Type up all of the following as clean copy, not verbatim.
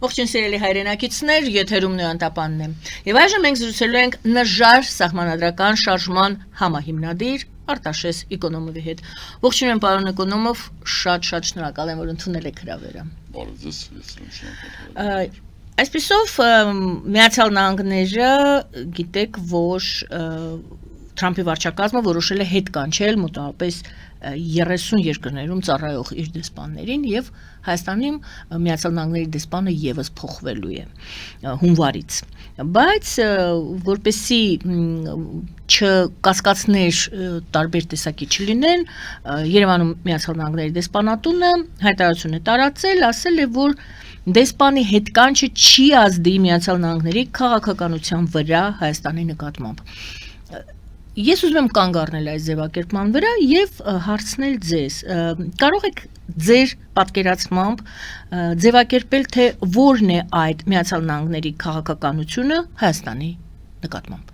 Ողջույն սիրելի հայրենակիցներ, եթերում նույնտապանն է։ Եվ այժմ մենք զրուցելու ենք նժար սահմանադրական շարժման համահիմնադիր Արտաշես Էկոնոմովի հետ։ Ողջույն եմ, պարոն Էկոնոմով, շատ շնորհակալ եմ, որ ընդունել եք հրավերը։ Բարև ձեզ, ես շնորհակալ։ Այսպիսով Միացյալ Նահանգները գիտեք, որ Թրամփի վարչակազմը որոշել է հետ կանչել մոտավորապես 30 երկրներում ծառայող իր դեսպաններին եւ Հայաստանում Միացյալ Նահանգների դեսպանը եւս փոխվելու է հունվարից, բայց որպեսի չկասկածներ տարբեր տեսակի չլինեն, Երևանում Միացյալ Նահանգների դեսպանատունը հայտարարություն է տարածել, ասել է, որ դեսպանի հետ կանչը չի ազդի Միացյալ Նահանգների քաղաքականության վրա Հայաստանի նկատմամբ։ Ես ուզում եմ կանգ առնել այս ձևակերպման վրա եւ հարցնել ձեզ, կարող եք ձեր պատկերացմամբ ձևակերպել, թե որն է այդ Միացյալ Նահանգների քաղաքականությունը Հայաստանի նկատմամբ։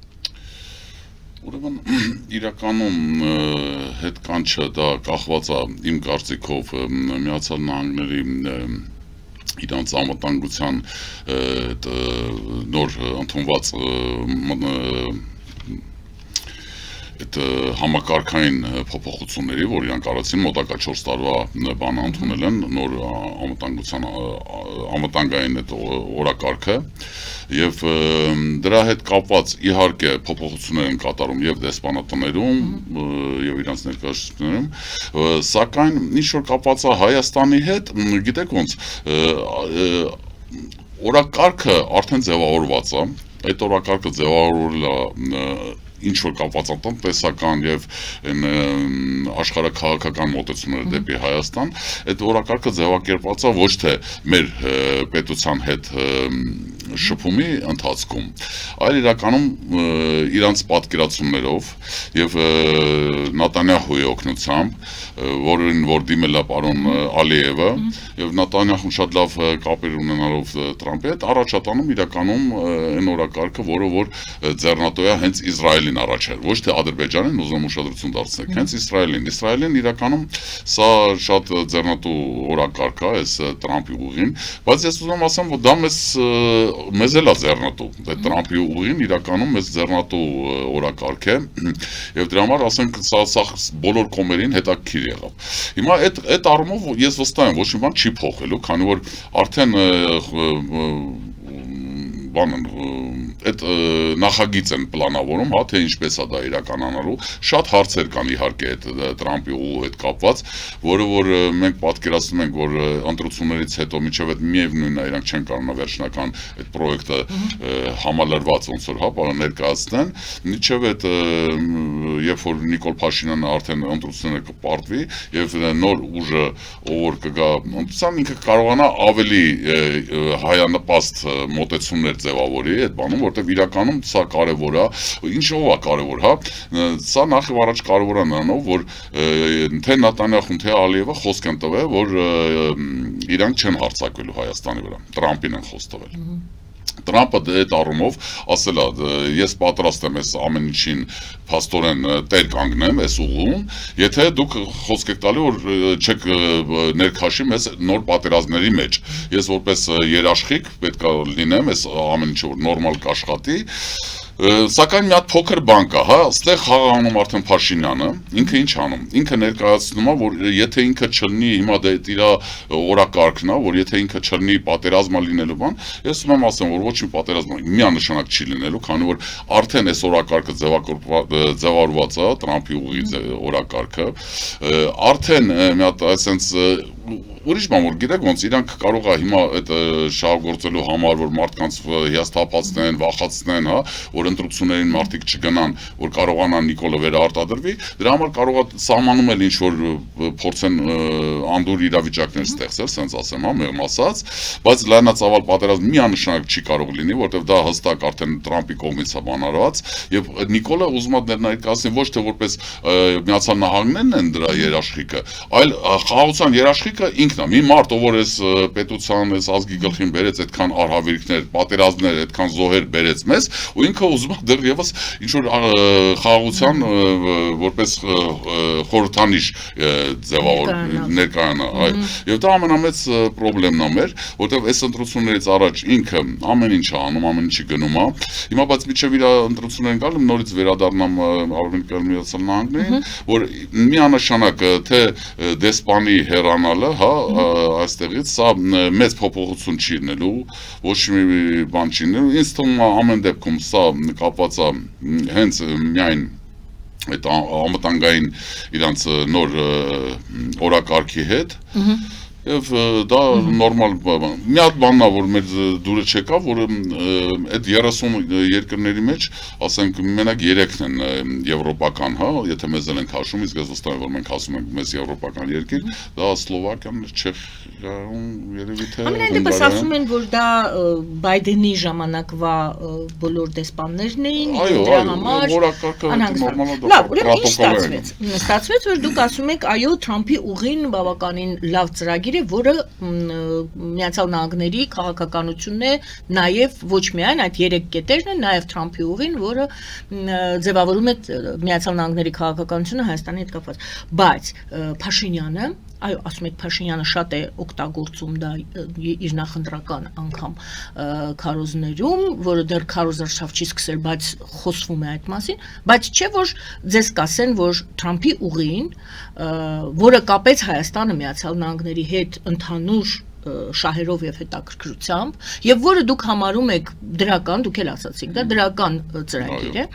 Ուրեմն իրականում հետ կանչը դա կախված է իմ կարծիքով Միացյալ Նահանգների իրանց անվտանգության նոր ընդունված այդ համակարգային փոփոխությունների, որ իրանք արեցին մոտակա 4 տարվա բանը ընդունել են նոր անվտանգային այդ օրակարգը եւ դրա հետ կապված իհարկե փոփոխություններ են կատարում եւ դեսպանատներում եւ իրանց ներկայացություններում, սակայն ինչ որ կապված է Հայաստանի հետ, գիտեք ոնց օրակարգը արդեն ձևավորված է, այդ օրակարգը ձևավորել է ինչ որ կապված է տնտեսական եւ աշխարհաքաղաքական մոտեցումները դեպի Հայաստան, այդ օրակարգը ձևակերպված է ոչ թե մեր պետության հետ շփումի ընթացքում, այլ իրականում իրանց պատկերացումներով եւ Նատանյահուի օգնությամբ, որ դիմել է պարոն Ալիևը եւ Նատանյահուն շատ լավ կապեր ունենալով Թրամփի հետ, առաջատանում իրականում այն օրակարգը, որը որ ձեռնատու է հենց Իսրայելին առաջել, ոչ թե Ադրբեջանին, ուզում ուշադրություն դարձնել, հենց Իսրայելին։ Իսրայելին իրականում սա շատ ձեռնատու օրակարգ է, այս Թրամփի ուղին, բայց ես ուզում ասեմ, որ դա մեզ էլ է ձեռնատու, այդ Թրամփի ուղին իրականում մեզ ձեռնատու օրակարգ է եւ դրա համար ասենք սա բոլոր կողմերին հետաքրքիր եղավ։ Հիմա այդ առումով ես վստահ եմ, ոչ մի բան չի փոխելու, քանի որ արդեն այդ նախագիծ են պլանավորում, հա, թե ինչպես է դա իրականանալու, շատ հարցեր կան իհարկե այդ Թրամփի ուղու հետ կապված, որը որ մենք պատկերացնում ենք, որ ընտրություններից հետո մինչև այդ միևնույնն է, իրանք չեն կարողանա վերջնական այդ պրոյեկտը համալրված ոնց որ հա ներկայացնեն, մինչև այդ երբ որ Նիկոլ Փաշինյանը արդեն ընտրությունները կպարտվի եւ նոր ուժը ով կգա ընտրության, ինքը կարողանա ավելի հայանպաստ մոտեցումներ ձևավորի այդ բանում, որտեղ իրականում սա կարևոր է, ինչով է կարևոր, հա, սա նախ եւ առաջ կարևոր է նրանով, որ թե Նատանյահուն, թե Ալիևը խոսք են տվել, որ իրանք չեն հարձակվելու Հայաստանի վրա, Թրամփին են խոսք տվել։ Թրամփը այդ առումով ասել է, ես պատրաստ եմ այս ամեն ինչին փաստորեն տեր կանգնեմ այս ուղղում, եթե դուք խոսք եք տալի, որ չեք ներքաշի մեզ նոր պատերազմների մեջ։ Ես որպես երաշխիք պետք է լինեմ այս ամեն ինչը որ նորմալ կաշխատի, սակայն մի հատ փոքր բան կա, հա, այստեղ խաղանում արդեն Փաշինյանը, ինքը ինչ անում, ինքը ներկայացնում է, որ եթե ինքը չլինի, հիմա դա իր օրակարգն է, որ եթե ինքը չլինի պատերազմա լինելու բան, ես ուզում եմ ասեմ, որ ոչ մի պատերազմ միանշանակ չի լինելու, քանի որ արդեն այս օրակարգը ձևավորված է, Թրամփի ուղի օրակարգը, արդեն մի հատ այսպես ուրիշ բան որ գիտեք ոնց իրանք կարող է հիմա այդ շահագործելու համար որ մարդկանց հիասթափացնեն, վախացնեն, հա, որ ընտրություններին մարդիկ չգնան, որ կարողանան Նիկոլը վերարտադրվի, դրա համար կարող է սահմանում էլ ինչ որ փորձեն անդուր իրավիճակներ ստեղծել, ասենց ասեմ, հա, մեղմ ասած, բայց լայնածավալ պատերազմ միանշանակ չի կարող լինի, որտեղ դա հստակ արդեն Թրամփի կողմից է բանալված, եւ Նիկոլը ուզում է ներկայացնել ոչ թե որպես Միացյալ Նահանգներն են դրա երաշխիքը, այլ խաղաղության երաշխիքը ինքն ինքն է։ Մի մարդ, ով որ էս պետության, էս ազգի գլխին բերեց այդքան արհավիրքներ, պատերազմներ, այդքան զոհեր բերեց մեզ, ու ինքը ուզում է դեռևս ինչ որ խաղաղության որպես խորհրդանիշ ձևավոր ներկայանա, եւ դա ամենամեծ խնդիրն է մեր, որտեղ այս ընտրություններից առաջ ինքը ամեն ինչ է անում, ամեն ինչի գնում է։ Հիմա բայց միջև իր ընտրություններին գալու նորից վերադառնամ Ամերիկայի Միացյալ Նահանգներին, որ միանշանակ թե դեսպանի հեռանալը, հա, այստեղից սա մեծ փոփոխություն չի լինելու, ոչ մի բան չի լինելու։ Ինձ թվում է ամեն դեպքում սա կապված է հենց միայն այդ անվտանգային իրանց նոր օրակարգի հետ։ Եվ դա նորմալ բան։ Մի հատ բանն է, որ մեր դուրը չեկավ, որ այդ 30 երկրների մեջ, ասենք, մենակ 3-ն են եվրոպական, հա, եթե մեզ ենք հաշվում, իսկ ես վստահ եմ, որ մենք ասում ենք մեզ եվրոպական երկիր, դա Սլովակիան, Չեխիան, երևի թե Ամենայնպես ասում են, որ դա Բայդենի ժամանակվա բոլոր դեսպաններն էին, դրա համար ստացվեց, որ դուք ասում եք, այո, Թրամփի ուղին բավականին լավ ծրագիր է, որը Միացյալ Նահանգների քաղաքականությունն է, նաև ոչ միայն այդ 3 կետերն են, նաև Թրամփի ուղին, որը ձևավորում է Միացյալ Նահանգների քաղաքականությունը Հայաստանի հետ կապված։ Բայց Փաշինյանը, այո, ասում եք Փաշինյանը շատ է օգտագործում դա իր նախընտրական անգամ քարոզներում, որը դեռ քարոզարշավ չի սկսել, բայց խոսվում է այդ մասին, բայց չէ որ ձեզ կասեն, որ Թրամփի ուղին, որը կապեց Հայաստանը Միացյալ Նահանգների հետ ընդհանուր շահերով եւ հետաքրքրությամբ, եւ որը դուք համարում եք դրական, դուք էլ ասացիք, դա դրական ծրագիր է,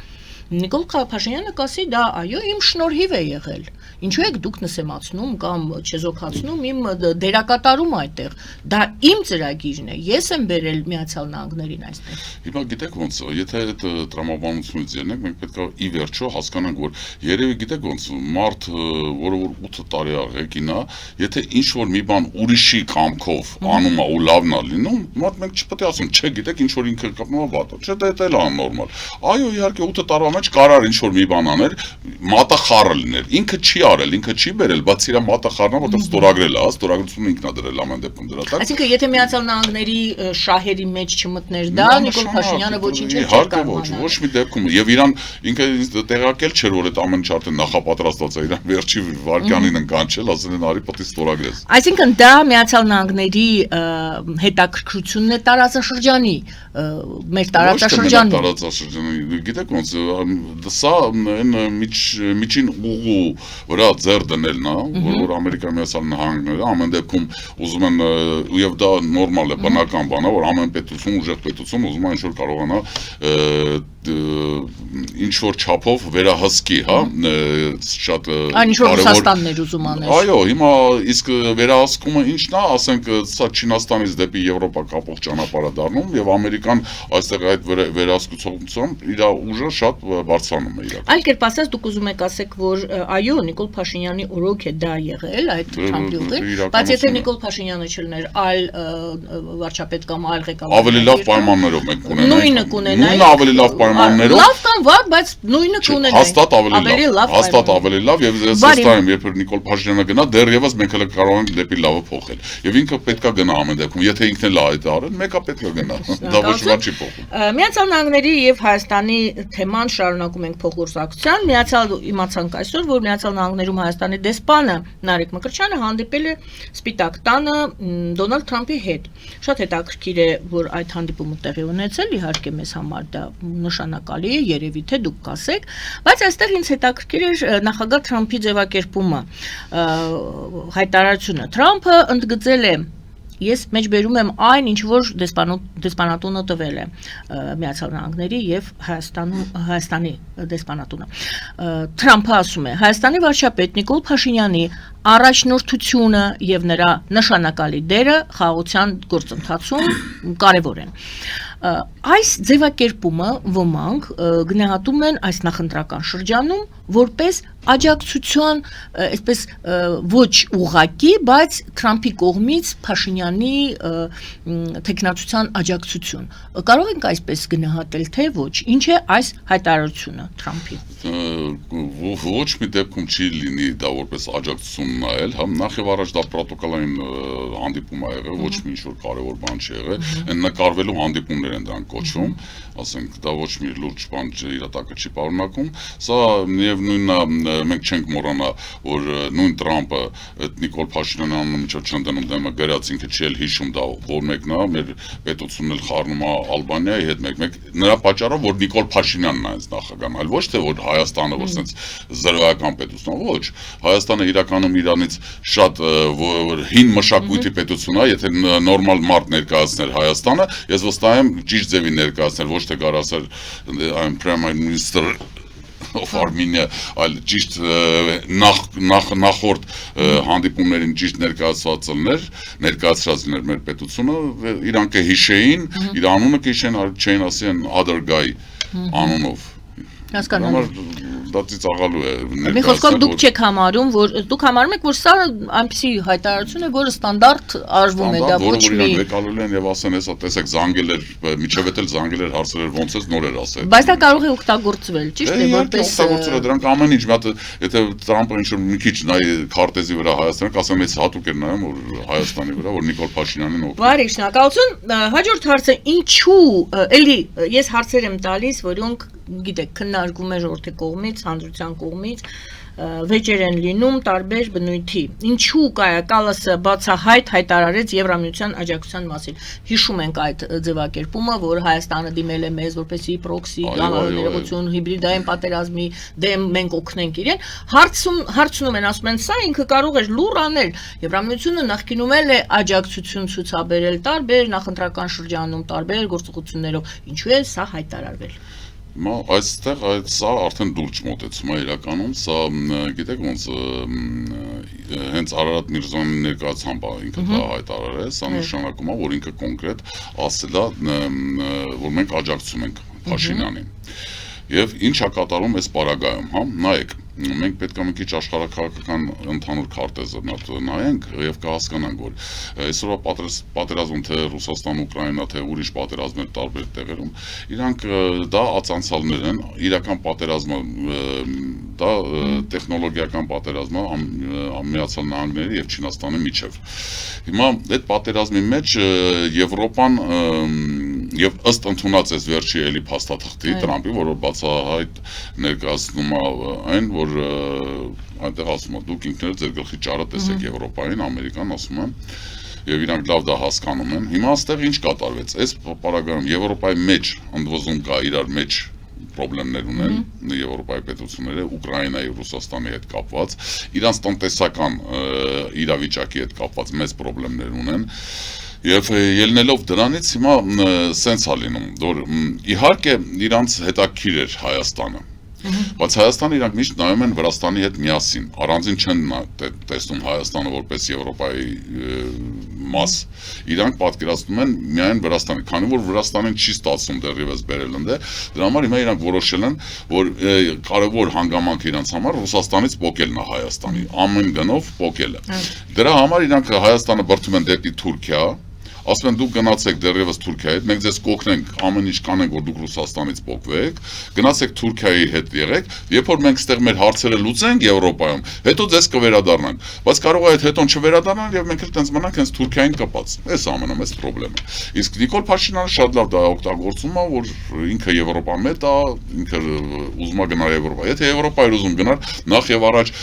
Նիկոլ Փաշինյանը կասի դա այո իմ շնորհիվ է եղել, ինչու եք դուք նսեմացնում կամ չեզոքացնում իմ դերակատարում այդտեղ, դա իմ ծրագիրն է, ես եմ բերել Միացյալ Նահանգներին այստեղ։ Հիմա գիտեք ոնց, եթե այդ տրամաբանությունից ելնենք, մենք պետք է ի վերջո հասկանանք, որ երևի գիտեք ոնց մարդ, որը որ 8 տարի աղեկին է, եթե ինչ որ մի բան ուրիշի կամքով անում է ու լավն է լինում, մարդ մենք չպետք է ասենք, չէ, գիտեք ինչ որ ինքը կապնում է վատ, չէ, դա էլ է նորմալ։ Այո, իհարկե 8 տարվա մեջ կարար ինչ որ մի բան աներ, մատախառը լիներ, ինքը չի արել, ինքը չի բերել, բայց իր մատախառնա, որտեղ ստորագրել է, ստորագրությունը ինքն է դրել ամեն դեպքում դրա տակ։ Այսինքն, եթե Միացյալ Նահանգների շահերի մեջ չմտներ դա, Նիկոլ Փաշինյանը ոչինչ չէր կարող։ Ոչ մի դեպքում, եւ իրան ինքը տեղակել չէր, որ այդ ամեն ինչ արդեն նախապատրաստված է, իրան վերջի վարքյանին են կանչել, ասել են արի պետք է ստորագրես։ Այսինքն դա Միացյալ Նահանգների հետաքրքրությունն է տարածաշրջանի, մեր տարածաշրջանի։ Տարածաշրջանի, գիտեք ոնց, սա այն միջին ուղու վրա ձեռ դնելն է, որ Ամերիկայի Միացյալ Նահանգները ամեն դեպքում ուզում են, եւ դա նորմալ է, բնական բան է, որ ամեն պետություն, ուժեղ պետություն ուզում է ինչ-որ կարողանա ինչ-որ չափով վերահսկի, հա, շատ ինչ-որ Ռուսաստաններ ուզում անել։ Այո, հիմա իսկ վերահսկումը ինչն է, ասենք, սա Չինաստանից դեպի Եվրոպա կապող ճանապարհ է դառնում, եւ Ամերիկան այստեղ այդ վերահսկությունությամբ իր ուժը շատ բարձրանում է իրական։ Այլ կերպ ասած, դուք ուզում եք ասեք, որ այո, Նիկոլ Փաշինյանի օրոք է դա եղել, այդ Թրամփի ուղին, բայց եթե Նիկոլ Փաշինյանը չլներ այլ վարչապետ կամ այլ ղեկավար, ավելի լավ պայմաններով մենք կունենայինք։ Նույնը կունենայինք։ Նույնը ավելի լավ պայմաններով։ Լավ կամ վատ, բայց նույնը կունենայինք։ Հաստատ ավելի լավ, հաստատ ավելի լավ, եւ ես վստահ եմ, երբ Նիկոլ Փաշինյանը գնա, դեռևս մենք հələ կարող ենք դեպի լավը փոխել։ Եվ ինքը պետքա գնա ամեն դեպքում, եթե ինքն էլ այդ արել, մեկը պետքա գնա։ Դա ոչ մի չի փոխում։ Միացյալ Նահանգների եւ Հայաստանի թեման շարունակում ենք փոխգործակցության։ Իմացանք այսօր, որ Միացյալ Նահանգներում Հայաստանի դեսպանը Նարեկ Մկրտչյանը հանդիպել է Սպիտակ տանը Դոնալդ Թրամփի հետ։ Շատ հետաքրքիր է, որ այդ հանդիպումը տեղի ունեցել, իհարկե մեզ համար դա նշանակալի է, երևի թե դուք կասեք, բայց այստեղ ինձ հետաքրքիր է նախագահ Թրամփի ձևակերպումը, հայտարարությունը։ Թրամփը ընդգծել է Ես մեջբերում եմ այն, ինչ որ դեսպանատունը տվել է Միացյալ Նահանգների եւ Հայաստանի դեսպանատունը։ Թրամփը ասում է. Հայաստանի վարչապետ Նիկոլ Փաշինյանի առաջնորդությունը եւ նրա նշանակալի դերը խաղաղության գործընթացում կարեւոր են։ Այս ձևակերպումը ոմանք գնահատում են այս նախընտրական շրջանում որպես աջակցության, այսպես ոչ ուղղակի, բայց Թրամփի կողմից Փաշինյանի տեխնացության աջակցություն։ Կարող ենք այսպես գնահատել, թե ոչ։ Ինչ է այս հայտարարությունը Թրամփի։ Ոչ մի դեպքում չի լինի դա որպես աջակցություն նայել, հա նախ եւ առաջ դա պրոտոկոլային հանդիպում է եղել, ոչ մի ինչ-որ կարևոր բան չի եղել, այն նկարվելու հանդիպումներ են դրանք կոչվում, ասենք դա ոչ մի լուրջ բան իրատակը չի պարունակում, սա միևնույնն է, մենք չենք մոռանա, որ նույն Տրամփը այդ Նիկոլ Փաշինյանի անունը միջով չընդունում դեմը գրած ինքը չի էլ հիշում դա, որ մեկն է, մեր պետությունն էլ խառնում է Ալբանիայի հետ մեկ նրա պատճառով, որ Նիկոլ Փաշինյանն է այս նախագահն, այլ ոչ թե որ Հայաստանը որ sense զրոյական պետություն, ոչ, Հայաստանը իրականում Իրանից շատ հին մշակույթի պետություն է, եթե նորմալ մարդ ներկայացներ Հայաստանը, ես վստահ եմ ճիշտ ձևի ներկայացներ, ոչ թե գարասեր I'm Prime Minister of Armenia, այլ ճիշտ նախորդ հանդիպումներին ճիշտ ներկայացրած լիներ մեր պետությունը, իրանք հիշեին, իր անունը կհիշեն, չէին ասեն other guy անունով։ Դա ծիծաղալու է Մի խոսքով դուք չեք համարում, որ դուք համարում եք, որ սա այնպիսի հայտարարություն է, որը ստանդարտ արվում է, դա ոչ մի Եկալու են եւ ասեն, հեսա տեսեք զանգել էր, միջև էլ զանգել էր, հարցեր էր, ոնց էս նոր էր ասել։ Բայց դա կարող է օգտագործվել, ճիշտ է, որպես օգտագործել դրանք ամեն ինչ, մի հատ եթե Տրամփը ինչ-որ մի քիչ նայ քարտեզի վրա Հայաստանը, ասեմ, ես հատուկ էր նայում, որ Հայաստանի վրա, որ Նիկոլ Փաշինյանին օգտագործել։ Բարի շնորհակալություն, հաջորդ հարցը ինչու, էլի ես հարցեր եմ տալիս, որոնք գիտեք, քննարկում է ժողովրդի կողմից, հանրության կողմից, վեճեր են լինում տարբեր բնույթի։ Ինչու Կայա Կալասը բացահայտ հայտարարեց Եվրամիության աջակցության մասին։ Հիշում ենք այդ ձևակերպումը, որ Հայաստանը դիմել է մեզ որպեսզի պրոքսի ներողություն հիբրիդային պատերազմի դեմ մենք օգնենք իրեն։ Հարցնում են, ասում են, սա ինքը կարող է լուր անել։ Եվրամիությունը նախկինում էլ է աջակցություն ցուցաբերել տարբեր նախընտրական շրջանում, տարբեր գործողություններով։ Ինչու է սա հայտարարվել։ Այստեղ սա արդեն դուրջ մոտեցում է իրականում, սա գիտեք ոնց հենց Արարատ Միրզոյանի ներկայացմամբ ինքը դա հայտարարել, սա նշանակում է, որ ինքը կոնկրետ ասել է, որ մենք աջակցում ենք Փաշինյանին։ Եվ ինչ է կատարում այս պարագայում, հա, նայեք, մենք պետք է մի քիչ աշխարհաքաղաքական ընդհանուր քարտեզը նայենք եւ կհասկանանք, որ այսօրվա պատերազմում թե Ռուսաստան, Ուկրաինա, թե ուրիշ պատերազմներ տարբեր տեղերում, իրանք դա ածանցալներ են, իրական պատերազմը դա տեխնոլոգիական պատերազմը Միացյալ Նահանգների եւ Չինաստանի միջև։ Հիմա այդ պատերազմի մեջ Եվրոպան եւ ըստ ընդունած այս վերջի էլի փաստաթղթի Տրամփի, որը բացահայտ ներկայացնում է այն, որ այնտեղ ասում է դուք ինքներդ ձեր գլխի ճարը տեսեք Եվրոպային, Ամերիկան ասում է եւ իրանք լավ դա հասկանում են։ Հիմա այստեղ ինչ կատարվեց։ Այս պարագայում Եվրոպայի մեջ ընդվզում կա իրար մեջ պրոբլեմներ ունեն Եվրոպայի պետությունները Ուկրաինայի եւ Ռուսաստանի հետ կապված, իրանց տնտեսական իրավիճակի հետ կապված մեծ պրոբլեմներ ունեն։ Եվ ելնելով դրանից հիմա սենց է լինում, որ իհարկե իրանց հետաքրքիր էր Հայաստանը, բայց Հայաստանը իրանք միշտ նայում են Վրաստանի հետ միասին, առանձին չեն տեսնում Հայաստանը որպես Եվրոպայի մաս, իրանք պատկերացնում են միայն Վրաստանի, քանի որ Վրաստանին չի ստացվում դեռևս բերել ընդե, դրա համար հիմա իրանք որոշել են, որ կարևոր հանգամանքը իրանց համար Ռուսաստանից պոկելն է Հայաստանի, ամեն գնով պոկելը։ Դրա համար իրանք Հայաստանը բրդում են դեպի Թուրքիա, ասում են դուք գնացեք դեռևս Թուրքիայի հետ, մենք ձեզ կօգնենք, ամեն ինչ կանենք, որ դուք Ռուսաստանից պոկվեք, գնացեք Թուրքիայի հետ եղեք, երբ որ մենք ստեղ մեր հարցերը լուծենք Եվրոպայում, հետո ձեզ կվերադառնանք, բայց կարող է այդ հետոն չվերադառնան եւ մենք էլ տենց մնանք հենց Թուրքիային կապած։ Այս ամենամեծ պրոբլեմը։ Իսկ Նիկոլ Փաշինյանը շատ լավ դա օգտագործում է, որ ինքը Եվրոպա մետ է, ինքը ուզում է գնալ Եվրոպա։ Եթե Եվրոպա էր ուզում գնալ, նախ եւ առաջ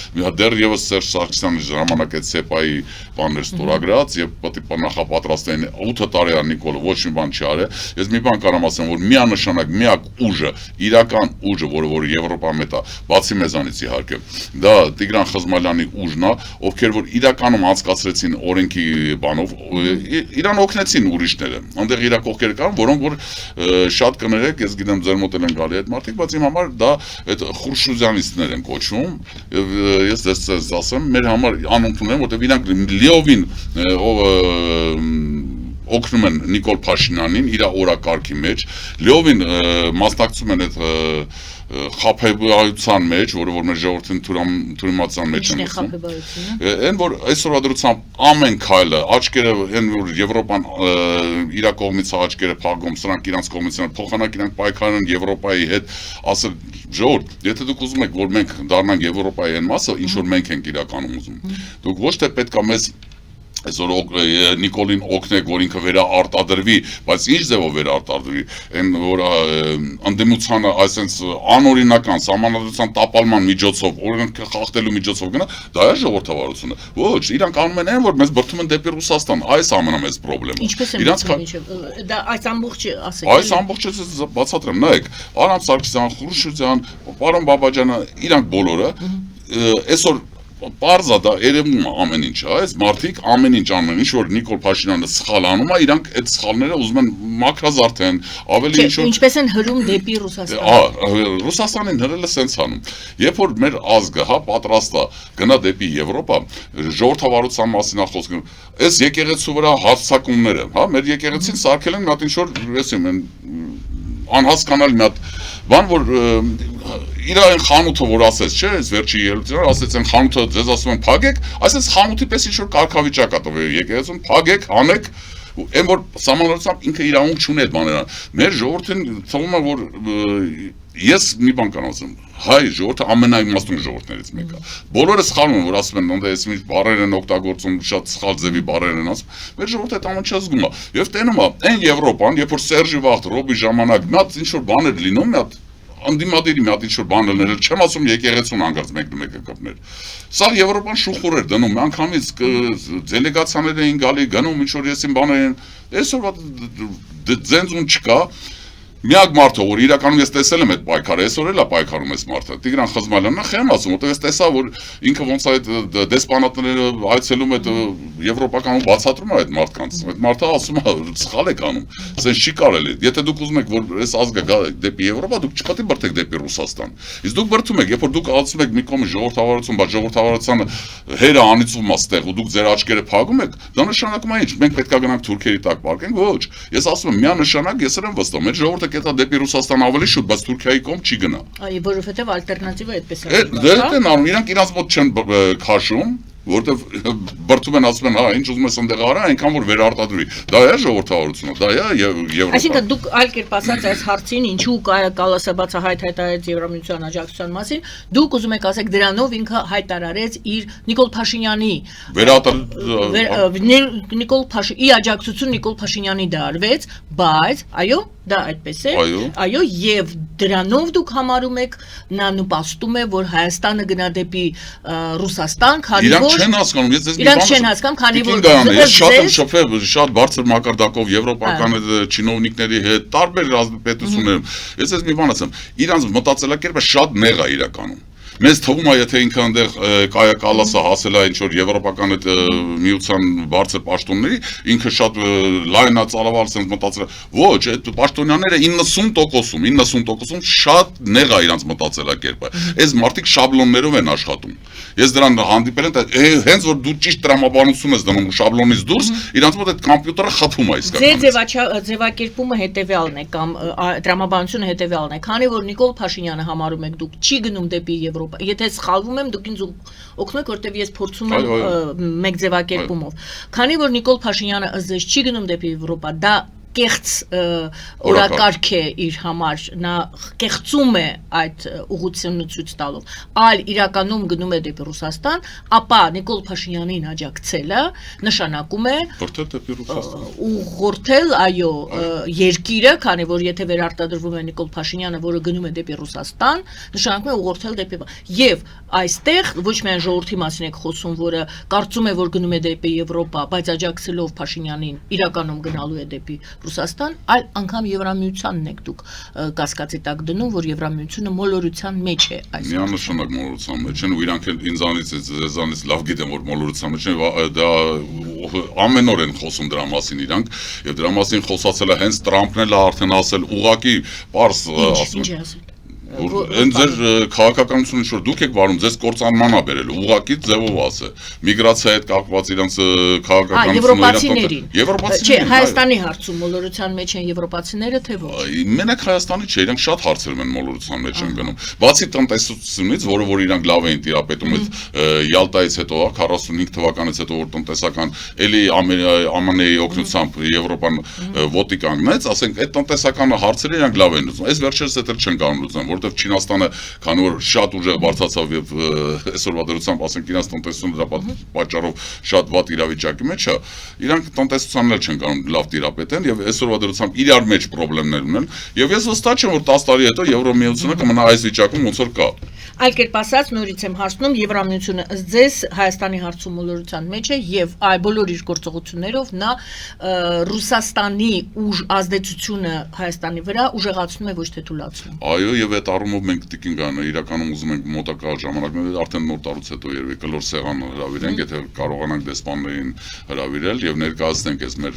դեռևս Սերժ Սարգսյանի ժամանակ այդ ՍԵՊԱ-ի բաններ ստորագրած եւ պետք է նախապատրաստեն 8 տարի է Նիկոլը ոչ մի բան չի արել։ Ես մի բան կարամ ասեմ, որ միանշանակ միակ ուժը, իրական ուժը, որ Եվրոպա մետ է, բացի մեզանից իհարկե, դա Տիգրան Խզմալյանի ուժն է, ովքեր որ իրականում անցկացրեցին օրենքի բանով, իրան օգնեցին ուրիշները։ Այնտեղ իրակ ովքեր կան, որոնք որ շատ կներեք, ես գիտեմ ձեր մոտ են գալի այդ մարդիկ, բայց իմ համար դա այդ խուրշուզյանիստներ են կոչվում։ Ես դες ասեմ, մեր համար անընդունեմ, որտեղ իրանք լիովին օգնում են Նիկոլ Փաշինյանին իր օրակարգի մեջ, լիովին մասնակցում են այդ խաբեբայության մեջ, որը որ մեր ժողովրդին թյուրիմացության մեջ են խաբեբայությունը։ Այն որ այսօրվա դրությամբ ամեն քայլը, աչքերը, այն որ Եվրոպան իր կողմից աչքերը փակում, սրանք իրանց կողմից են փոխանակ իրանք պայքարեն Եվրոպայի հետ, ասել ժողովուրդ, եթե դուք ուզում եք որ մենք դառնանք Եվրոպայի այն մասը, ինչ որ մենք ենք իրականում ուզում։ Դուք ոչ թե պետք է մեզ Այսօր Նիկոլին օգնեք, որ ինքը վերարտադրվի, բայց ինչ ձևով վերարտադրվի, այն որ ընդդիմությանը այսպես անօրինական սահմանադրության տապալման միջոցով, օրենքը խախտելու միջոցով գնա, դա է ժողովրդավարությունը։ Ոչ, իրանք անում են այն, որ մեզ բրդում են դեպի Ռուսաստան, այս ամենամեծ խնդիրը։ Ինչպես է դա այս ամբողջը ասեք։ Այս ամբողջը բացատրեմ, նայեք, Արամ Սարգսյան, Խրուշչյան, պարոն Բաբաջյանը, իրանք բոլորը այսօր Պարզա դա երևում է ամեն ինչ, այս մարդիկ ամեն ինչ անում են, ինչ որ Նիկոլ Փաշինյանը սխալ անում է, իրանք այդ սխալները ուզում են մաքրազարդեն, ավելի ինչ որ ինչպես են հրում դեպի Ռուսաստան։ Ռուսաստանին հրելը սենց անում։ Երբ որ մեր ազգը, հա, պատրաստ է գնա դեպի Եվրոպա, ժողովրդավարության մասին է խոսքը, այս եկեղեցու վրա հարձակումները, հա, մեր եկեղեցին սարքել են մի հատ ինչ որ, ասեմ, անհասկանալի մի հատ բան, որ իր այն խանութը որ ասեց, չէ, այս վերջի ելույթը ասեց այն խանութը ձեզ ասում են փակեք, այսպես խանութի պես ինչ որ կարգավիճակ է տվել եկեղեցուն, փակեք, հանեք, այն որ սահմանադրությամբ ինքը իրավունք չունի այդ բաները։ Մեր ժողովրդին թվում է որ ես մի բան կանեմ ասեմ, հայ ժողովուրդը ամենաիմաստուն ժողովուրդներից մեկը է։ Բոլորը սխալվում են, որ ասում են, այս ինչ բառեր են օգտագործում, շատ սխալ ձևի բառեր են ասում։ Մեր ժողովուրդը այդ ամեն ինչը զգում է։ Եվ տենում է, այն Եվրոպան, երբ որ Սերժի վաղտ, Ռոբի ժամանակ, մի հատ ինչ որ բաներ լինում, մի հատ անդիմադիրի մի հատ ինչ որ բան լներ, չեմ ասում եկեղեցուն հանգարց մեկը կպներ։ Սա Եվրոպան շուխուր էր դնում, անգամից դելեգացիաներ էին գալի, գնում ինչ որ եսին բաներ են, այսօր ձենձուն չկա։ Միակ մարդը, որ իրականում ես տեսել եմ այդ պայքարը, այսօր էլ է պայքարում այս մարդը։ Տիգրան Խզմալյանն խեմ ասում, որտեղ ես տեսա, որ ինքը ոնց է այդ դեսպանատները այցելում այդ եվրոպականում բացատրում է այդ մարդկանց։ Այդ մարդը ասում է, սխալ եք անում, ասեն չի կարելի։ Եթե դուք ուզում եք, որ այս ազգը գա դեպի Եվրոպա, դուք չպետք է բրդեք դեպի Ռուսաստան։ Իսկ դուք բրդում եք, երբ որ դուք ասում եք մի կողմի ժողովրդավարություն, բայց ժողովրդավարությանը հերը անիծվում է ստեղ ու դուք ձեր աչքերը փակում եք, դա նշանակում է ինչ։ Մենք պետք է գնանք Թուրքիայի տակ պարկենք, ոչ։ Ես ասում եմ, միանշանակ ես եմ վստահ, մեր ժողովուրդը կետա դեպի Ռուսաստան ավելի շուտ, բայց Թուրքիայի կողմ չի գնա։ Այո, որովհետև ալտերնատիվը այդպես է։ Դե դեն անում, իրանք իրանց մոտ չեն քաշում, որտեվ բրդում են ասում են, հա, ինչ ուզում ես ընդեղ արա, այնքան որ վերարտադրվի։ Դա է ժողովրդավարությունը, դա է Եվրոպա։ Այսինքն դուք այլ կերպ ասած այս հարցին ինչու կալասը բացահայտ հայտարարեց Եվրամիության աջակցության մասին, դուք ուզում եք ասեք դրանով ինքը հայտարարեց իր Նիկոլ Փաշինյանի Նիկոլ Փաշինյանի աջակցություն Նիկոլ Փաշինյանի դա արվեց, բայց այո, դա այդպես է։ Այո, եւ դրանով դուք համարում եք նա նպաստում է, որ Հայաստանը գնա դեպի Ռուսաստան, քանի որ Իրանք չեն հասկանում, ես ձեզ մի Իրանք չեն հասկանում, քանի որ ես շատ եմ շփվել, շատ բարձր մակարդակով եվրոպական չինովնիկների հետ, տարբեր պետություններում։ Ես ձեզ մի բան ասեմ, իրանց մտածելակերպը շատ նեղ է իրականում։ Մեզ թվում է, եթե ինքը այնտեղ Կայա Կալասը հասել է ինչ-որ եվրոպական այդ միության բարձր պաշտոնների, ինքը շատ լայնածավալ sense մտածել է։ Ոչ, այդ պաշտոնյաները 90%-ում շատ նեղ է իրանց մտածելակերպը։ Այս մարդիկ շաբլոններով են աշխատում։ Ես դրան հանդիպել եմ, հենց որ դու ճիշտ տրամաբանություն ես դնում շաբլոնից դուրս, իրանց մոտ այդ համբյուտերը խփում է իսկական։ Ձեր ձևակերպումը հետևյալն է կամ տրամաբանությունը հետևյալն է, քանի որ Նիկոլ Փաշինյանը համարում եք դուք չի գնում դեպի Եվրոպա։ Եթե սխալվում եմ, դուք ինձ օգնեք, որտեվ ես փորձում եմ մեկ ձևակերպումով։ Քանի որ Նիկոլ Փաշինյանը ըստ չի գնում դեպի Եվրոպա, դա կեղծ օրակարգ է իր համար, նա կեղծում է այդ ուղղությունը ցույց տալով, այլ իրականում գնում է դեպի Ռուսաստան, ապա Նիկոլ Փաշինյանին աջակցելը նշանակում է ուղղորդել, այո, երկիրը, քանի որ եթե վերարտադրվում է Նիկոլ Փաշինյանը, որը գնում է դեպի Ռուսաստան, նշանակում է ուղղորդել դեպի եւ այստեղ ոչ միայն ժողովրդի մասին եք խոսում, որը կարծում է, որ գնում է դեպի Եվրոպա, բայց աջակցելով Փաշինյանին իրականում գնալու է դեպի Ռուսաստան, այլ անգամ Եվրամիությանն եք դուք կասկածի տակ դնում, որ Եվրամիությունը մոլորության մեջ է այս։ Միանշանակ մոլորության մեջ են ու իրանք ինձանից ձեզանից լավ գիտեն, որ մոլորության մեջ են, դա ամեն օր են խոսում դրա մասին իրանք, եւ դրա մասին խոսացել է հենց Տրամփն էլ արդեն ասել, ուղղակի պարզ ասում։ Այն ձեր քաղաքականությունը ինչ որ դուք եք վարում, ձեզ կործանման է բերել, ուղղակի ձևով ասե։ Միգրացիայի հետ կապված իրանց քաղաքականությունը Չէ, Հայաստանի հարցում մոլորության մեջ են եվրոպացիները, թե ոչ։ Մենակ Հայաստանի չէ, իրանք շատ հարցեր են մոլորության մեջ են գնում։ Բացի տնտեսությունից, որ իրանք լավ էին տիրապետում այդ Յալտայից հետո, 45 թվականից հետո որ տնտեսական էլի ԱՄՆ-ի օգնությամբ Եվրոպան ոտի կանգնեց, ասենք այդ տնտեսական հարցերը իրանք լավ են լուծում։ Այս վերջերս դա չեն կարող լուծել, որովհետև Չինաստանը քանի որ շատ ուժեղ բարձրացավ եւ այսօրվա դրությամբ ասենք իրանք տնտեսությունը դրա պատճառով շատ վատ իրավիճակի մեջ է, իրանք տնտեսությանն էլ չեն կարող լավ տիրապետեն եւ այսօրվա դրությամբ իրար մեջ խնդիրներ ունեն եւ ես վստահ եմ որ 10 տարի հետո Եվրոմիությունը կմնա այս վիճակում ոնց որ կա։ Այլ կերպ ասած, նորից եմ հարցնում, Եվրամիությունը ըստ ձեզ Հայաստանի հարցում մոլորության մեջ է եւ այ բոլոր իր գործողություններով նա Ռուսաստանի ազդեցությունը Հայաստանի վրա ուժեղացնում է ոչ թե թուլացնում։ Այո, եւ այդ առումով մենք տիկին իրականում ուզում ենք մոտակա ժամանակներում արդեն նոր տարուց հետո երևի կլոր սեղան հրավիրենք, եթե կարողանանք դեսպաններին հրավիրել եւ ներկայացնենք այս մեր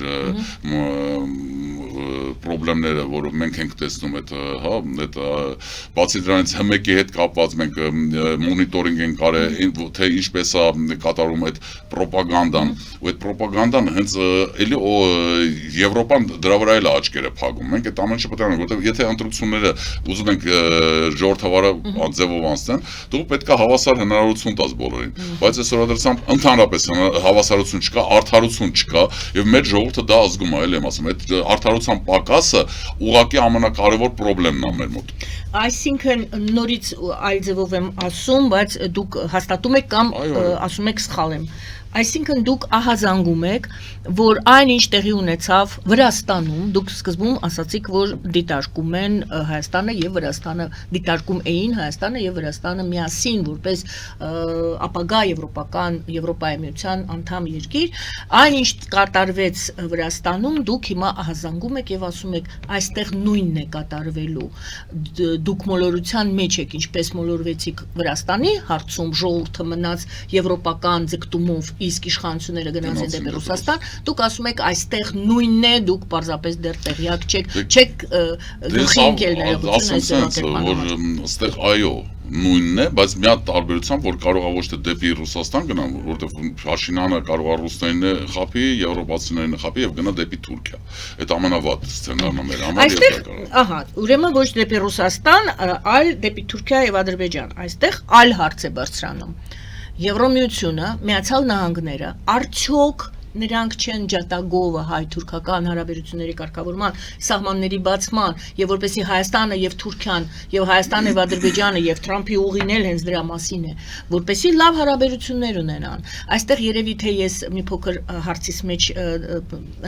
խնդիրները, որով մենք ենք տեսնում այդ, այդ բացի դրանից ՀՄԿ-ի հետ կապված մենք մոնիտորինգ ենք արել, թե ինչպես է կատարում այդ ռոպագանդան, ու այդ ռոպագանդան հենց էլի Եվրոպան դրա վրա էլ աչքերը փակում։ Մենք այդ ամենը պետք է անենք, որովհետև եթե ընտրությունները ուզում ենք ժողովրդավարը ձևով անցնեն, դու պետք է հավասար հնարավորություն տաս բոլորին, բայց այսօր դրությամբ ընդհանրապես հավասարություն չկա, արդարություն չկա, եւ մեր ժողովուրդը դա ազգում է, էլ եմ ասում, այդ արդարության պակասը ուղղակի ամենակարևոր խնդիրն է մեր մոտ։ Այսինքն նորից այլ ձևով եմ ասում, բայց դուք հաստատում եք կամ ասում եք սխալ եմ։ Այսինքն դուք ահազանգում եք, որ այնինչ տեղի ունեցավ Վրաստանում, դուք սկզբում ասացիք, որ դիտարկում են Հայաստանը եւ Վրաստանը, դիտարկում էին Հայաստանը եւ Վրաստանը միասին, որպես ապագա եվրոպական Եվրոպայի միության անդամ երկիր, այնինչ կատարվեց Վրաստանում, դուք հիմա ահազանգում եք եւ ասում եք, այստեղ նույնն է կատարվելու։ Դուք մոլորության մեջ եք, ինչպես մոլորվեցիք Վրաստանի հարցում, ժողովուրդը մնաց եվրոպական ձգտումով իսկ իշխանությունները գնացին դեպի Ռուսաստան, դուք ասում եք այստեղ նույնն է, դուք պարզապես դեռ տեղյակ չեք գլխի ընկել ներողություն որ այստեղ այո նույնն է, բայց մի հատ տարբերությամբ որ կարող է ոչ թե դեպի Ռուսաստան գնան, որովհետև Փաշինյանը կարող է ռուսներին խափի, եվրոպացիներին խափի եւ գնա դեպի Թուրքիա։ Այդ ամենավատ սցենարն է մեր համար։ Այստեղ, ահա, ուրեմն ոչ դեպի Ռուսաստան, այլ դեպի Թուրքիա եւ Ադրբեջան։ Այստեղ այլ հարց է բարձրանում։ Եվրոմիությունը, Միացյալ Նահանգները, արդյոք նրանք չեն ջատագովը հայ-թուրքական հարաբերությունների կարգավորման, սահմանների բացման, եւ որպեսզի Հայաստանը եւ Թուրքիան, եւ Հայաստանը եւ Ադրբեջանը եւ Թրամփի ուղին էլ հենց դրա մասին է, որպեսզի լավ հարաբերություններ ունենան։ Այստեղ երևի թե ես մի փոքր հարցից մեջ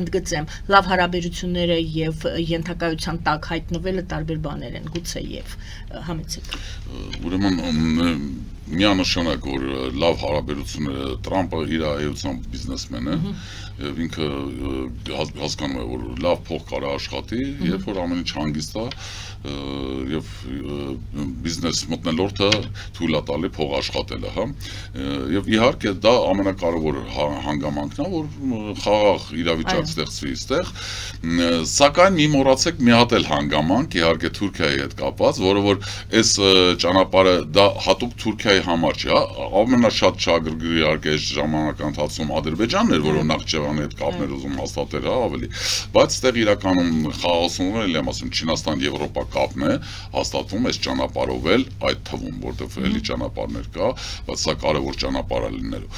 ընդգծեմ, լավ հարաբերությունները եւ ենթակայության տակ հայտնվելը տարբեր բաներ են, գուցե եւ համեցեք։ Ուրեմն միանշանակ որ լավ հարաբերությունները Տրամպը իր այությամբ բիզնեսմեն է եւ ինքը հասկանում է որ լավ փող կարա աշխատի երբ որ ամեն ինչ հանգիստ է եւ բիզնես մտնելորդը թույլ է տալի փող աշխատելը, հա եւ իհարկե դա ամենակարևոր հանգամանքն է որ խաղաղ իրավիճակ ստեղծվի այստեղ սակայն մի մոռացեք մի հատ էլ հանգամանք իհարկե Թուրքիայի հետ կապված որը որ այս ճանապարհը դա հատուկ Թուրքիայի համար չէ, ամենաշատ շահագրգիռ իհարկե այս ժամանակի ընթացքում Ադրբեջանն էր, որը Նախճեվանի հետ կապներ ուզում հաստատել, ավելի, բայց այդտեղ իրականում խաղաղությունն էլ եմ ասում Չինաստան Եվրոպա կապն է հաստատվում այս ճանապարհով էլ այդ թվում, որտեղ էլի ճանապարհներ կա, բայց սա կարևոր ճանապարհ է լինելու։